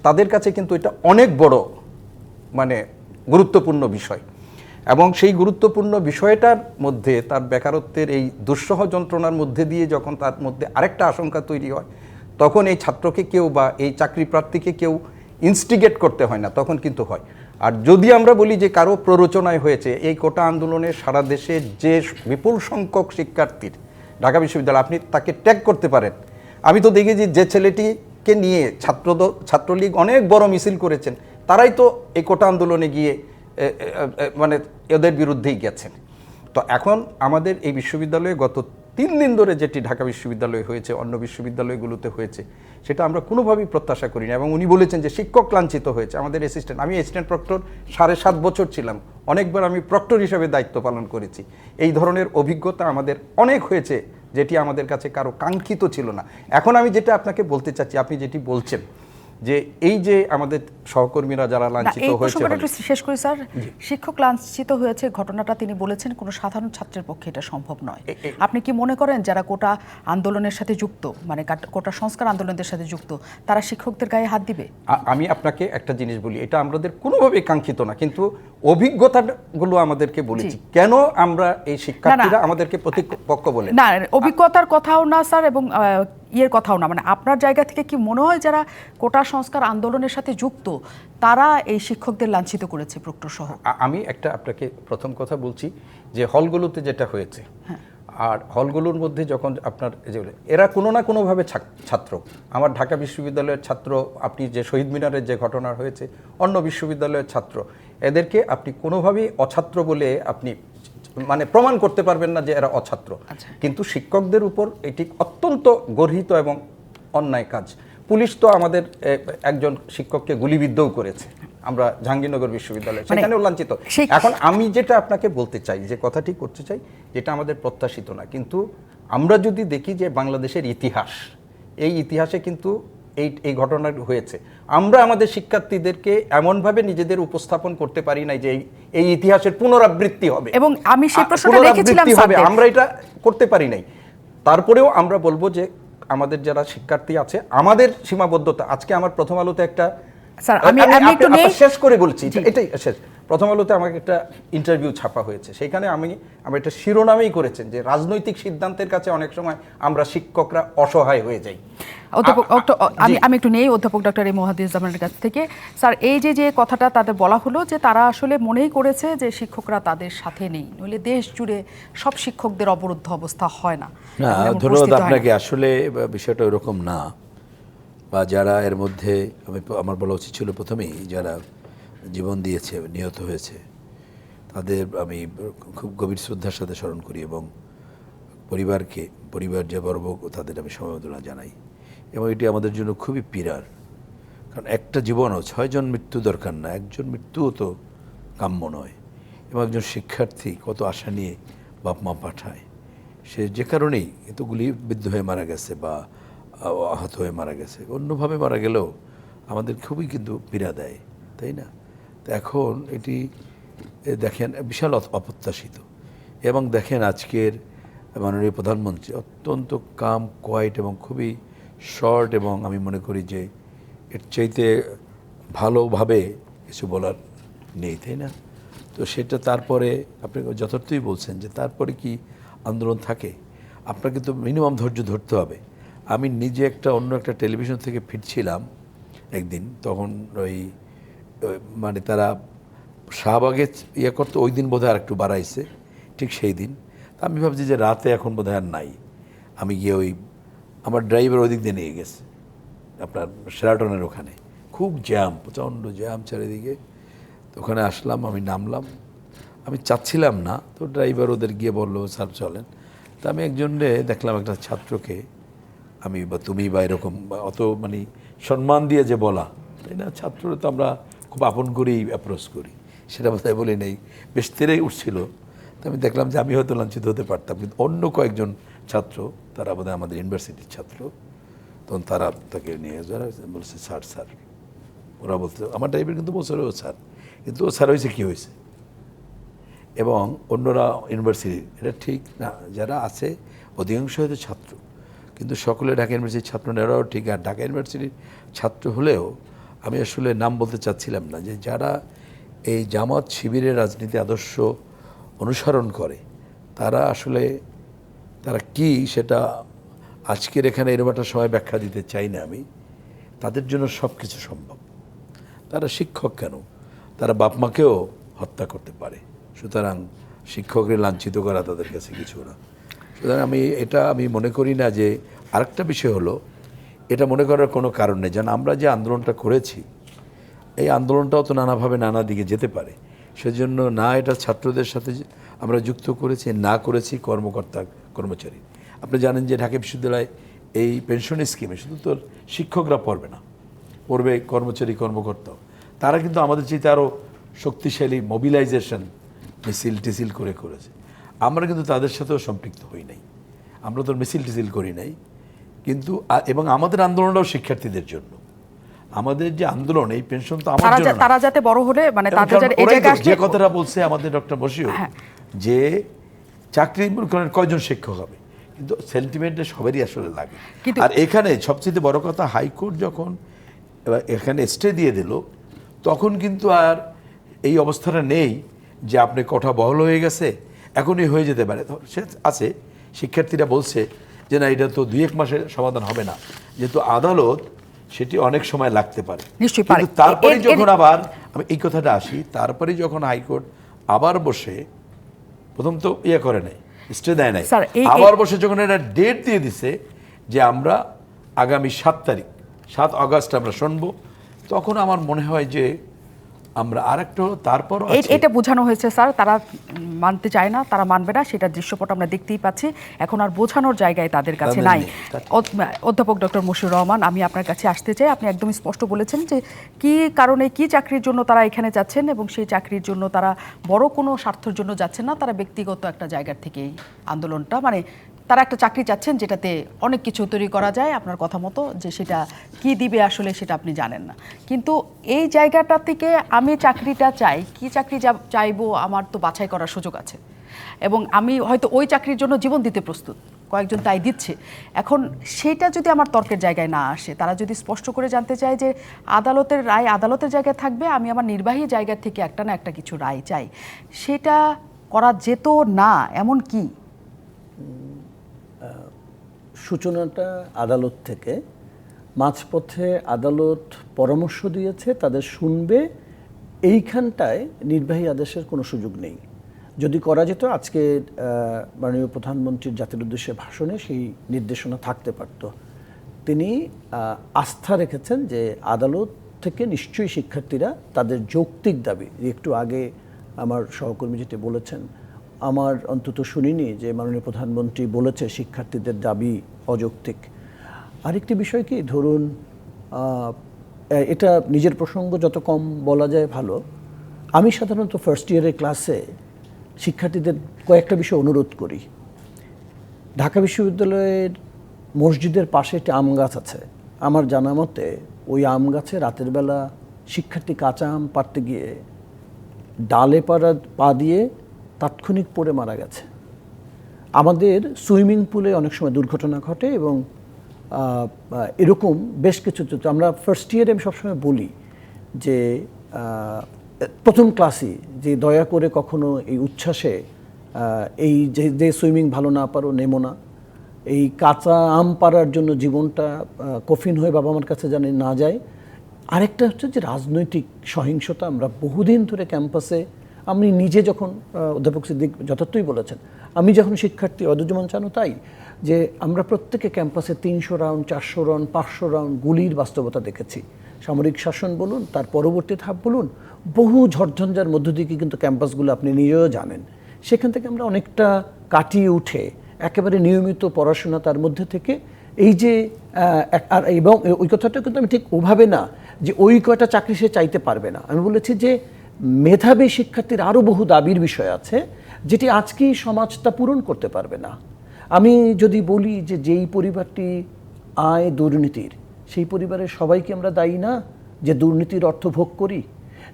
তাদের কাছে কিন্তু এটা অনেক বড় গুরুত্বপূর্ণ বিষয়। এবং সেই গুরুত্বপূর্ণ বিষয়টার মধ্যে তার বেকারত্বের এই দুঃসহ যন্ত্রণার মধ্যে দিয়ে যখন তার মধ্যে আরেকটা আশঙ্কা তৈরি হয়, তখন এই ছাত্রকে কেউ বা এই চাকরি প্রার্থীকে কেউ ইনস্টিগেট করতে হয় না, তখন কিন্তু হয়। আর যদি আমরা বলি যে কারো প্ররোচনায় হয়েছে, এই কোটা আন্দোলনে সারা দেশে যে বিপুল সংখ্যক শিক্ষার্থীর ঢাকা বিশ্ববিদ্যালয়, আপনি তাকে ট্যাগ করতে পারেন। আমি তো দেখেছি যে ছেলেটিকে নিয়ে ছাত্রলীগ অনেক বড় মিছিল করেছেন, তারাই তো এই কোটা আন্দোলনে গিয়ে এদের বিরুদ্ধেই গেছেন। তো এখন আমাদের এই বিশ্ববিদ্যালয়ে গত 3 দিন ধরে যেটি ঢাকা বিশ্ববিদ্যালয়ে হয়েছে, অন্য বিশ্ববিদ্যালয়গুলোতে হয়েছে, সেটা আমরা কোনোভাবেই প্রত্যাশা করি না। এবং উনি বলেছেন যে শিক্ষক লাঞ্ছিত হয়েছে। আমাদের আমি অ্যাসিস্ট্যান্ট প্রক্টর 7.5 বছর ছিলাম, অনেকবার আমি প্রক্টর হিসেবে দায়িত্ব পালন করেছি। এই ধরনের অভিজ্ঞতা আমাদের অনেক হয়েছে, যেটি আমাদের কাছে কারো কাঙ্ক্ষিত ছিল না। এখন আমি যেটা আপনাকে বলতে চাচ্ছি, আপনি যেটি বলছেন যে এই যে আমাদের সহকর্মীরা যারা লাঞ্ছিত হয়েছে, শেষ করি স্যার, শিক্ষক লাঞ্ছিত হয়েছে ঘটনাটা তিনি বলেছেন কোনো সাধারণ ছাত্রের পক্ষে এটা সম্ভব নয়। আপনি কি মনে করেন যারা কোটা আন্দোলনের সাথে যুক্ত, কোটা সংস্কার আন্দোলনের সাথে যুক্ত, তারা শিক্ষকদের গায়ে হাত দিবে? আমি আপনাকে একটা জিনিস বলি, এটা আমাদের কোনোভাবেই কাঙ্ক্ষিত না, কিন্তু অভিজ্ঞতাগুলো আমাদেরকে বলেছি কেন আমরা এই শিক্ষার্থীরা আমাদেরকে প্রতিপক্ষ বলে না, অভিজ্ঞতার কথাও না স্যার, এবং কথাও না, আপনার জায়গা থেকে কি মনে হয় যারা কোটা সংস্কার আন্দোলনের সাথে যুক্ত তারা এই শিক্ষকদের লাঞ্ছিত করেছে প্রক্টর সহ? আমি আপনাকে প্রথম কথা বলছি যে হলগুলোতে যেটা হয়েছে, আর হলগুলোর মধ্যে যখন আপনার এরা কোনো না কোনোভাবে ছাত্র, আমার ঢাকা বিশ্ববিদ্যালয়ের ছাত্র, আপনি যে শহীদ মিনারের যে ঘটনা হয়েছে অন্য বিশ্ববিদ্যালয়ের ছাত্র, এদেরকে আপনি কোনোভাবেই অছাত্র বলে আপনি মানে প্রমাণ করতে পারবেন না যে এরা অছাত্র। আচ্ছা। কিন্তু শিক্ষকদের উপর এটি অত্যন্ত গর্হিত এবং অন্যায় কাজ। পুলিশ তো আমাদের একজন শিক্ষককে গুলিবিদ্ধও করেছে, আমরা জাহাঙ্গীরনগর বিশ্ববিদ্যালয়ে, সেখানেও লাঞ্ছিত। এখন আমি যেটা আপনাকে বলতে চাই, যে কথাটি করতে চাই, যেটা আমাদের প্রত্যাশিত না, কিন্তু আমরা যদি দেখি যে বাংলাদেশের ইতিহাস, এই ইতিহাসে কিন্তু এই ঘটনাটি হয়েছে। আমরা আমাদের শিক্ষার্থীদেরকে এমনভাবে নিজেদের উপস্থাপন করতে পারি নাই যে এই ইতিহাসের পুনরাবৃত্তি হবে, এবং আমি সেই প্রশ্নটা রেখেছিলাম স্যারদের। আমরা এটা করতে পারি নাই। তারপরেও আমরা বলবো যে আমাদের যারা শিক্ষার্থী আছে, আমাদের সীমাবদ্ধতা। আজকে আমার প্রথম আলোতে একটা, স্যার আমি একটু শেষ করে বলছি, এটাই শেষ। প্রথম আলোতে আমাকে একটা ইন্টারভিউ ছাপা হয়েছে, সেখানে আমি একটা শিরোনামেই করেছেন যে রাজনৈতিক সিদ্ধান্তের কাছে অনেক সময় আমরা শিক্ষকরা অসহায় হয়ে যাই। অধ্যাপক আমি একটু নেই অধ্যাপক ডক্টর এ মুহাদ্দিসুজ্জামানের কাছ থেকে। স্যার, এই যে কথাটা তাদের বলা হলো যে তারা আসলে মনেই করেছে যে শিক্ষকরা তাদের সাথে নেই, নইলে দেশ জুড়ে সব শিক্ষকদের অবরুদ্ধ অবস্থা হয় না। ধন্যবাদ আপনাকে। আসলে বিষয়টা ওরকম না, বা যারা এর মধ্যে আমার বলা উচিত ছিল প্রথমেই, যারা জীবন দিয়েছে, নিহত হয়েছে, তাদের আমি খুব গভীর শ্রদ্ধার সাথে স্মরণ করি, এবং পরিবার যে বর্গ, তাদের আমি সমবেদনা জানাই। এবং এটি আমাদের জন্য খুবই পীড়ার, কারণ একটা জীবনও, 6 জন মৃত্যু দরকার না, একজন মৃত্যুও তো কাম্য নয়। এবং একজন শিক্ষার্থী কত আশা নিয়ে বাপ মা পাঠায়, সে যে কারণেই এত গুলিবিদ্ধ হয়ে মারা গেছে বা আহত হয়ে মারা গেছে, অন্যভাবে মারা গেলেও আমাদের খুবই কিন্তু পীড়া দেয়, তাই না? তো এখন এটি দেখেন বিশাল অপ্রত্যাশিত। এবং দেখেন আজকের মাননীয় প্রধানমন্ত্রী অত্যন্ত কাম, কোয়াইট এবং খুবই শর্ট, এবং আমি মনে করি যে এর চাইতে ভালোভাবে কিছু বলার নেই, তাই না? তো সেটা তারপরে আপনি যথার্থই বলছেন যে তারপরে কি আন্দোলন থাকে, আপনাকে তো মিনিমাম ধৈর্য ধরতে হবে। আমি নিজে অন্য একটা টেলিভিশন থেকে ফিরছিলাম একদিন, তখন মানে তারা শাহবাগে করতো, ওই দিন বোধহয় আর একটু বাড়াইছে, ঠিক সেই দিন। আমি ভাবছি যে রাতে এখন বোধহয় আর নাই। আমি গিয়ে আমার ড্রাইভার ওই দিক দিয়ে নিয়ে গেছে, আপনার শেরাটনের ওখানে খুব জ্যাম, প্রচণ্ড জ্যাম চারিদিকে। তো ওখানে আসলাম, আমি নামলাম, আমি চাচ্ছিলাম না, তো ড্রাইভার ওদের গিয়ে বললো স্যার চলেন। তো আমি একজনে দেখলাম, একটা ছাত্রকে আমি বা তুমি বা এরকম অত মানে সম্মান দিয়ে যে বলা, তাই না? ছাত্ররা তো আমরা খুব আপন করেই অ্যাপ্রোচ করি, সেটা বোধহয় বলি নেই, বেশ তেরেই উঠছিল। তো আমি দেখলাম যে আমি হয়তো লাঞ্ছিত হতে পারতাম, কিন্তু অন্য কয়েকজন ছাত্র, তারা বোধহয় আমাদের ইউনিভার্সিটির ছাত্র, তখন তারা তাকে নিয়ে যারা বলছে স্যার স্যার, ওরা বলতে, আমার ড্রাইভার কিন্তু বলছে ও স্যার, কিন্তু ও স্যার হয়েছে কী হয়েছে। এবং অন্যরা ইউনিভার্সিটির, এটা ঠিক না, যারা আছে অধিকাংশ হয়তো ছাত্র, কিন্তু সকলে ঢাকা ইউনিভার্সিটির ছাত্র নেওয়াও ঠিক। আর ঢাকা ইউনিভার্সিটির ছাত্র হলেও আমি আসলে নাম বলতে চাচ্ছিলাম না, যে যারা এই জামাত শিবিরের রাজনীতি আদর্শ অনুসরণ করে, তারা আসলে তারা কি, সেটা আজকের এখানে এরকম একটা সময় ব্যাখ্যা দিতে চাই না আমি। তাদের জন্য সব কিছু সম্ভব। তারা শিক্ষক কেন, তারা বাপ মাকেও হত্যা করতে পারে। সুতরাং শিক্ষকদের লাঞ্ছিত করা তাদের কাছে কিছু না। সুতরাং আমি মনে করি না যে, আরেকটা বিষয় হলো, এটা মনে করার কোনো কারণ নেই। যেন আমরা যে আন্দোলনটা করেছি, এই আন্দোলনটাও তো নানাভাবে নানা দিকে যেতে পারে। সেজন্য না এটা ছাত্রদের সাথে আমরা যুক্ত করেছি, না করেছি কর্মকর্তা কর্মচারী। আপনি জানেন যে ঢাকা বিশ্ববিদ্যালয়ে এই পেনশন স্কিমে শুধু তো শিক্ষকরা পড়বে না, পড়বে কর্মচারী কর্মকর্তাও। তারা কিন্তু আমাদের চাইতে আরও শক্তিশালী মোবিলাইজেশন মিছিল টিছিল করেছে। আমরা কিন্তু তাদের সাথেও সম্পৃক্ত হই নাই, আমরা তো মিছিল টিছিল করি নাই। কিন্তু এবং আমাদের আন্দোলনটাও শিক্ষার্থীদের জন্য। আমাদের যে আন্দোলন, এই পেনশন তো আমার জন্য না। তারা যাতে বড় হলে, মানে তাদের যে কথাটা বলছে আমাদের ডক্টর বশির, যে চাকরি কয়জন শিক্ষক হবে, কিন্তু সেন্টিমেন্টে সবারই আসলে লাগে। আর এখানে সবচেয়ে বড় কথা, হাইকোর্ট যখন এখানে স্টে দিয়ে দিল, তখন কিন্তু আর এই অবস্থাটা নেই যে আপনি কথা বহল হয়ে গেছে, এখনই হয়ে যেতে পারে। সে আছে, শিক্ষার্থীরা বলছে যে না, এটা তো 2-1 মাসের সমাধান হবে না, যেহেতু আদালত সেটি অনেক সময় লাগতে পারে। কিন্তু তারপরে যখন আবার আমি এই কথাটা আসি, তারপরে যখন হাইকোর্ট আবার বসে, প্রথম তো করে নাই, স্টে দেয় নাই, আবার বসে যখন এটা ডেট দিয়ে দিছে যে আমরা আগামী 7 আগস্ট আমরা শুনবো, তখন আমার মনে হয় যে আমরা আরেকটা হলো তারপর এটা বোঝানো হয়েছে স্যার, তারা মানতে চায় না, তারা মানবে না, সেটা দৃশ্যপট আমরা দেখতেই পাচ্ছি। এখন আর বোঝানোর জায়গায় তাদের কাছে নাই। অধ্যাপক ডক্টর মশিউর রহমান, আমি আপনার কাছে আসতে চাই। আপনি একদমই স্পষ্ট বলেছেন যে কি কারণে, কি চাকরির জন্য তারা এখানে যাচ্ছেন, এবং সেই চাকরির জন্য তারা বড় কোনো স্বার্থের জন্য যাচ্ছেন না, তারা ব্যক্তিগত একটা জায়গার থেকেই আন্দোলনটা, মানে তারা একটা চাকরি চাচ্ছেন যেটাতে অনেক কিছু তৈরি করা যায়, আপনার কথা মতো, যে সেটা কি দিবে আসলে সেটা আপনি জানেন না। কিন্তু এই জায়গাটা থেকে আমি চাকরিটা চাই, কি চাকরি চাইবো আমার তো বাছাই করার সুযোগ আছে, এবং আমি হয়তো ওই চাকরির জন্য জীবন দিতে প্রস্তুত, কয়েকজন তাই দিচ্ছে। এখন সেটা যদি আমার তর্কের জায়গায় না আসে, তারা যদি স্পষ্ট করে জানতে চায় যে আদালতের রায় আদালতের জায়গায় থাকবে, আমি আমার নির্বাহী জায়গা থেকে একটা না একটা কিছু রায় চাই, সেটা করা যেত না এমন কি? সূচনাটা আদালত থেকে, মাঝপথে আদালত পরামর্শ দিয়েছে তাদের শুনবে, এইখানটায় নির্বাহী আদেশের কোনো সুযোগ নেই। যদি করা যেত আজকে মাননীয় প্রধানমন্ত্রীর জাতির উদ্দেশ্যে ভাষণে সেই নির্দেশনা থাকতে পারত। তিনি আস্থা রেখেছেন যে আদালত থেকে নিশ্চয়ই শিক্ষার্থীরা তাদের যৌক্তিক দাবি, একটু আগে আমার সহকর্মী যেটি বলেছেন, আমার অন্তত শুনিনি যে মাননীয় প্রধানমন্ত্রী বলেছে শিক্ষার্থীদের দাবি অযৌক্তিক। আরেকটি বিষয় কি, ধরুন এটা নিজের প্রসঙ্গ যত কম বলা যায় ভালো, আমি সাধারণত ফার্স্ট ইয়ারের ক্লাসে শিক্ষার্থীদের কয়েকটা বিষয় অনুরোধ করি। ঢাকা বিশ্ববিদ্যালয়ের মসজিদের পাশে একটি আম গাছ আছে, আমার জানা মতে ওই আম গাছে রাতের বেলা শিক্ষার্থী কাঁচা আম পাড়তে গিয়ে ডালে পা দিয়ে তাৎক্ষণিক পড়ে মারা গেছে। আমাদের সুইমিং পুলে অনেক সময় দুর্ঘটনা ঘটে, এবং এরকম বেশ কিছু, আমরা ফার্স্ট ইয়ারে আমি সবসময় বলি যে প্রথম ক্লাসই যে দয়া করে কখনো এই উচ্ছ্বাসে এই যে সুইমিং ভালো না পারো নেমো না, এই কাঁচা আম পাড়ার জন্য জীবনটা কফিন হয়ে বাবা মার কাছে জানি না যায়। আরেকটা হচ্ছে যে রাজনৈতিক সহিংসতা। আমরা বহুদিন ধরে ক্যাম্পাসে, আমি নিজে যখন, অধ্যাপক সিদ্দিক যথার্থই বলেছেন, আমি যখন শিক্ষার্থী, অদুজ্জামান চানও তাই, যে আমরা প্রত্যেকে ক্যাম্পাসে 300 রাউন্ড 400 রাউন্ড 500 রাউন্ড গুলির বাস্তবতা দেখেছি। সামরিক শাসন বলুন, তার পরবর্তী ধাপ বলুন, বহু ঝড়ঝঞ্ঝার মধ্য দিয়ে কিন্তু ক্যাম্পাসগুলো আপনি নিজেও জানেন। সেখান থেকে আমরা অনেকটা কাটিয়ে উঠে একেবারে নিয়মিত পড়াশোনা, তার মধ্যে থেকে এই যে এবং ওই কথাটা কিন্তু আমি ঠিক ওভাবে না যে ওই কয়টা চাকরি সে চাইতে পারবে না, আমি বলেছি যে মেধাবী শিক্ষার্থীর আরও বহু দাবির বিষয় আছে যেটি আজকেই সমাজ তা পূরণ করতে পারবে না। আমি যদি বলি যে যেই পরিবারটি আয় দুর্নীতির, সেই পরিবারের সবাইকে আমরা দায়ী না যে দুর্নীতির অর্থ ভোগ করি?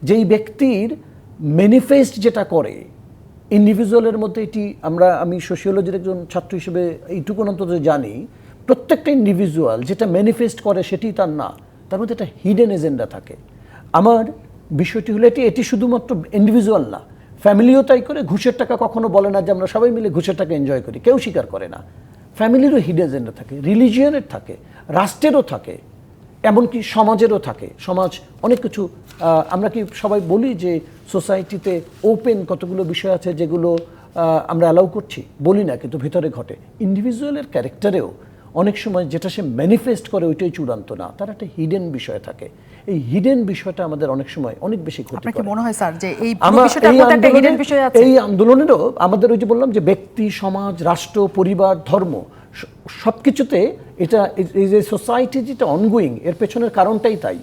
যেই ব্যক্তির ম্যানিফেস্ট যেটা করে ইন্ডিভিজুয়ালের মধ্যে, এটি আমি সোশিওলজির একজন ছাত্র হিসেবে এইটুকু অন্তত জানি, প্রত্যেকটা ইন্ডিভিজুয়াল যেটা ম্যানিফেস্ট করে সেটি তার না, তার মধ্যে একটা হিডেন এজেন্ডা থাকে। আমার বিষয়টি হলো এটি শুধুমাত্র ইন্ডিভিজুয়াল না, ফ্যামিলিও তাই করে। ঘুষের টাকা কখনো বলে না যে আমরা সবাই মিলে ঘুষের টাকা এনজয় করি, কেউ স্বীকার করে না। ফ্যামিলিরও হিডেন এজেন্ডা থাকে, রিলিজিয়নের থাকে, রাষ্ট্রেরও থাকে, এমনকি সমাজেরও থাকে। সমাজ অনেক কিছু, আমরা কি সবাই বলি যে সোসাইটিতে ওপেন কতগুলো বিষয় আছে যেগুলো আমরা অ্যালাউ করছি, বলি না, কিন্তু ভিতরে ঘটে। ইন্ডিভিজুয়ালের ক্যারেক্টারেও অনেক সময় যেটা সে ম্যানিফেস্ট করে ওইটাই চূড়ান্ত না, তার একটা হিডেন বিষয় থাকে। এই হিডেন বিষয়টা আমাদের অনেক সময় অনেক বেশি ক্ষতি করে। আপনার কি মনে হয় স্যার যে এই বিষয়টার মধ্যে একটা হিডেন বিষয় আছে? এই আন্দোলনেরও আমাদের ওই যে বললাম যে ব্যক্তি, সমাজ, রাষ্ট্র, পরিবার, ধর্ম সব কিছুতে এটা, এই যে সোসাইটি যেটা অনগোয়িং, এর পেছনের কারণটাই তাই।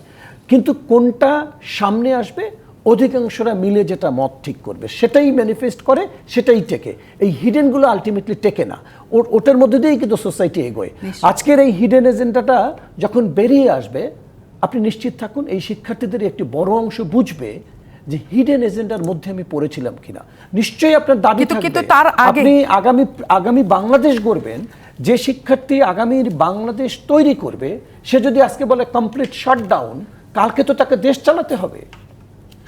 কিন্তু কোনটা সামনে আসবে, অধিকাংশরা মিলে যেটা মত ঠিক করবে সেটাই ম্যানিফেস্ট করে, সেটাই টেকে। এই হিডেনগুলো আলটিমেটলি টেকে না, ওটার মধ্যে দিয়েই কিন্তু সোসাইটি এগোয়। আজকের এই হিডেন এজেন্ডাটা যখন বেরিয়ে আসবে, আপনি নিশ্চিত থাকুন এই শিক্ষার্থীদের একটি বড় অংশ বুঝবে যে হিডেন এজেন্ডার মধ্যে আমি পড়েছিলাম কিনা। নিশ্চয়ই আপনার দাবি থাকবে, আপনি আগামী বাংলাদেশ গড়বেন। যে শিক্ষার্থী আগামীর বাংলাদেশ তৈরি করবে, সে যদি আজকে বলে কমপ্লিট শাটডাউন, কালকে তো তাকে দেশ চালাতে হবে।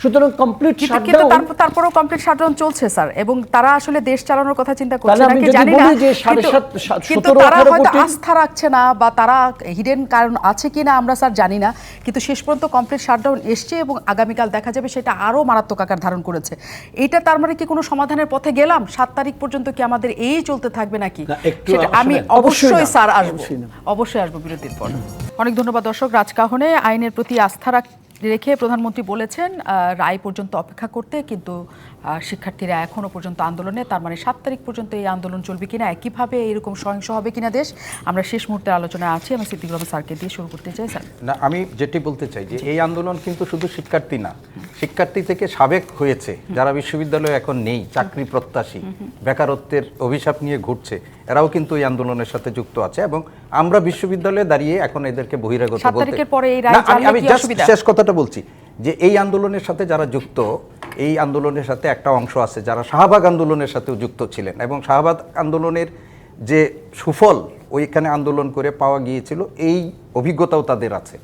সুতরাং কমপ্লিট শাটডাউন, তারপরেও কমপ্লিট শাটডাউন চলছে স্যার, এবং তারা আসলে দেশ চালানোর কথা চিন্তা করছে নাকি জানি না, কিন্তু তারা হয়তো আস্থা রাখছে না, বা তারা হিডেন কারণ আছে কিনা আমরা স্যার জানি না, কিন্তু শেষ পর্যন্ত কমপ্লিট শাটডাউন এসছে, এবং আগামীকাল দেখা যাবে সেটা আরও মারাত্মক আকার ধারণ করেছে। এটা তার মানে কি কোনো সমাধানের পথে গেলাম? 7 তারিখ পর্যন্ত কি আমাদের এই চলতে থাকবে নাকি? সেটা আমি অবশ্যই স্যার আসবো, অবশ্যই আসবো বিরতির পর। অনেক ধন্যবাদ দর্শক। রাজকাহনে আইনের প্রতি আস্থা রেখে প্রধানমন্ত্রী বলেছেন রায় পর্যন্ত অপেক্ষা করতে, কিন্তু শিক্ষার্থীরা এখনো পর্যন্ত আন্দোলনে, তার মানে 7 তারিখ পর্যন্ত এই আন্দোলন চলবে কিনা, একইভাবে এরকম সহিংস হবে কিনা দেশ। আমরা শেষ মুহূর্তের আলোচনায় আছি। আমি সিদ্দিকুর রহমান স্যারকে দিয়ে শুরু করতে চাই। স্যার, না, আমি যেটি বলতে চাই যে এই আন্দোলন কিন্তু শুধু শিক্ষার্থী না, শিক্ষার্থী থেকে সাবেক হয়েছে যারা বিশ্ববিদ্যালয়ে এখন নেই, চাকরি প্রত্যাশী, বেকারত্বের অভিশাপ নিয়ে ঘুরছে, এরাও কিন্তু এই আন্দোলনের সাথে যুক্ত আছে এবং আমরা বিশ্ববিদ্যালয়ে দাঁড়িয়ে এখন এদেরকে বহিরাগত 7 বলতে। তারিখের পরে এই রায় না, জানলে আমি কি জাস্ট অসুবিধা? শেষ কথাটা বলছি যে এই আন্দোলনের সাথে যারা যুক্ত, এই আন্দোলনের সাথে একটা অংশ আছে যারা শাহবাগ আন্দোলনের সাথেও যুক্ত ছিলেন এবং শাহবাগ আন্দোলনের যে সুফল ওইখানে আন্দোলন করে পাওয়া গিয়েছিল, এই অভিজ্ঞতাও তাদের আছে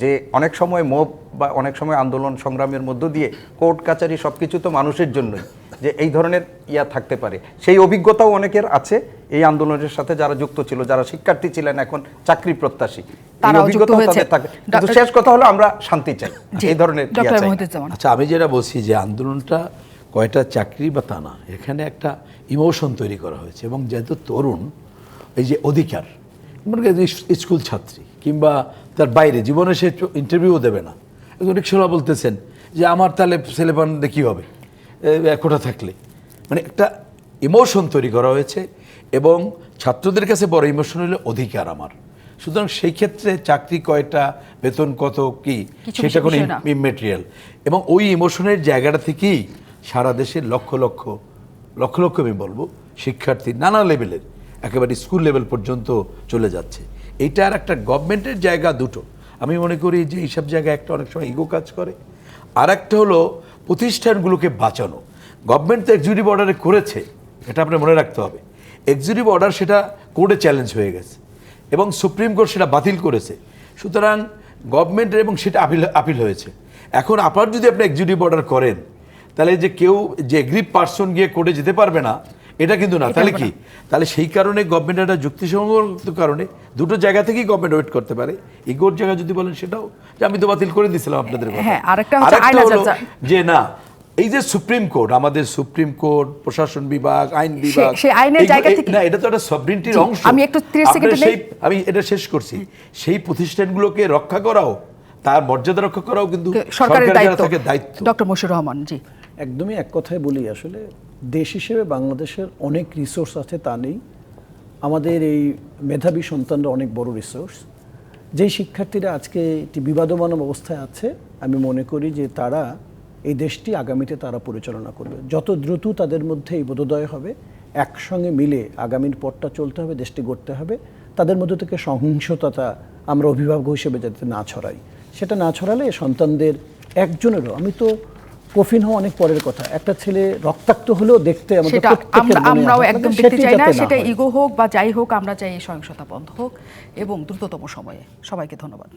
যে অনেক সময় মব বা অনেক সময় আন্দোলন সংগ্রামের মধ্য দিয়ে কোর্ট কাচারি সব কিছু তো মানুষের জন্যই, যে এই ধরনের থাকতে পারে, সেই অভিজ্ঞতাও অনেকের আছে এই আন্দোলনের সাথে যারা যুক্ত ছিল, যারা শিক্ষার্থী ছিলেন এখন চাকরি প্রত্যাশী, এই অভিজ্ঞতাও তাদের থাকে। কিন্তু শেষ কথা হলো আমরা শান্তি চাই, এই ধরনের আচ্ছা, আমি যেটা বলছি যে আন্দোলনটা কয়টা চাকরি বা তা না, এখানে একটা ইমোশন তৈরি করা হয়েছে এবং যেহেতু তরুণ, এই যে অধিকার, মনে করেন স্কুল ছাত্রী কিংবা তার বাইরে জীবনে সে ইন্টারভিউ দেবে না, একজন রিক্সাওয়ালা বলতেছেন যে আমার তাহলে ছেলেপানদের কী হবে কোটা থাকলে, মানে একটা ইমোশন তৈরি করা হয়েছে এবং ছাত্রদের কাছে বড় ইমোশন হলো অধিকার আমার। সুতরাং সেই ক্ষেত্রে চাকরি কয়টা, বেতন কত, কি সেটা কোনো ইমেটেরিয়াল, এবং ওই ইমোশনের জায়গাটা থেকেই সারা দেশের লক্ষ লক্ষ আমি বলবো শিক্ষার্থী নানা লেভেলের একেবারে স্কুল লেভেল পর্যন্ত চলে যাচ্ছে। এইটার একটা গভর্নমেন্টের জায়গা দুটো, আমি মনে করি যে এইসব জায়গায় একটা অনেক সময় ইগো কাজ করে, আর একটা হলো প্রতিষ্ঠানগুলোকে বাঁচানো। গভর্নমেন্ট তো এক্সিকিউটিভ অর্ডারে করেছে, এটা আপনার মনে রাখতে হবে। এক্সিকিউটিভ অর্ডার সেটা কোর্টে চ্যালেঞ্জ হয়ে গেছে এবং সুপ্রিম কোর্ট সেটা বাতিল করেছে। সুতরাং গভর্নমেন্টের এবং সেটা আপিল হয়েছে। এখন আবার যদি আপনি এক্সিকিউটিভ অর্ডার করেন, তাহলে যে কেউ যে এগ্রিভ পার্সন গিয়ে কোর্টে যেতে পারবে না, এটা কিন্তু না। তাহলে কি, তাহলে সেই কারণে গভর্নমেন্ট একটা যুক্তিসঙ্গত কারণে দুটো জায়গা থেকেই গভর্নমেন্ট ওয়েট করতে পারে। ইগোর জায়গা যদি বলেন সেটাও যে আমি তো বাতিল করে দিয়েছিলাম আপনাদের কথা। আরেকটা হলো যে না, এই যে সুপ্রিম কোর্ট, আমাদের সুপ্রিম কোর্ট, প্রশাসন বিভাগ, আইন বিভাগ, না এটা তো একটা সভরেন্টির অংশ। আমি একটু 30 সেকেন্ড আমি এটা শেষ করছি। সেই প্রতিষ্ঠানগুলোকে রক্ষা করাও, তার মর্যাদা রক্ষা করাও কিন্তু সরকারের দায়িত্ব। ডক্টর মশিউর রহমান, জি। একদমই এক কথায় বলি, আসলে দেশ হিসেবে বাংলাদেশের অনেক রিসোর্স আছে, তা নেই। আমাদের এই মেধাবী সন্তানরা অনেক বড় রিসোর্স। যেই শিক্ষার্থীরা আজকে একটি বিবাদমান অবস্থায় আছে, আমি মনে করি যে তারা এই দেশটি আগামীতে তারা পরিচালনা করবে। যত দ্রুত তাদের মধ্যে এই বোধোদয় হবে, একসঙ্গে মিলে আগামীর পথটা চলতে হবে, দেশটি গড়তে হবে। তাদের মধ্যে থেকে সহিংসতা আমরা অভিভাবক হিসেবে যাতে না ছড়াই, সেটা না ছড়ালে সন্তানদের একজনেরও, আমি তো কফিন হওয়া অনেক পরের কথা, একটা ছেলে রক্তাক্ত হলেও দেখতে আমরাও একদম দেখতে চাই না, সেটা ইগো হোক বা যাই হোক, আমরা চাই এই সহিংসতা বন্ধ হোক এবং দ্রুততম সময়ে। সবাইকে ধন্যবাদ।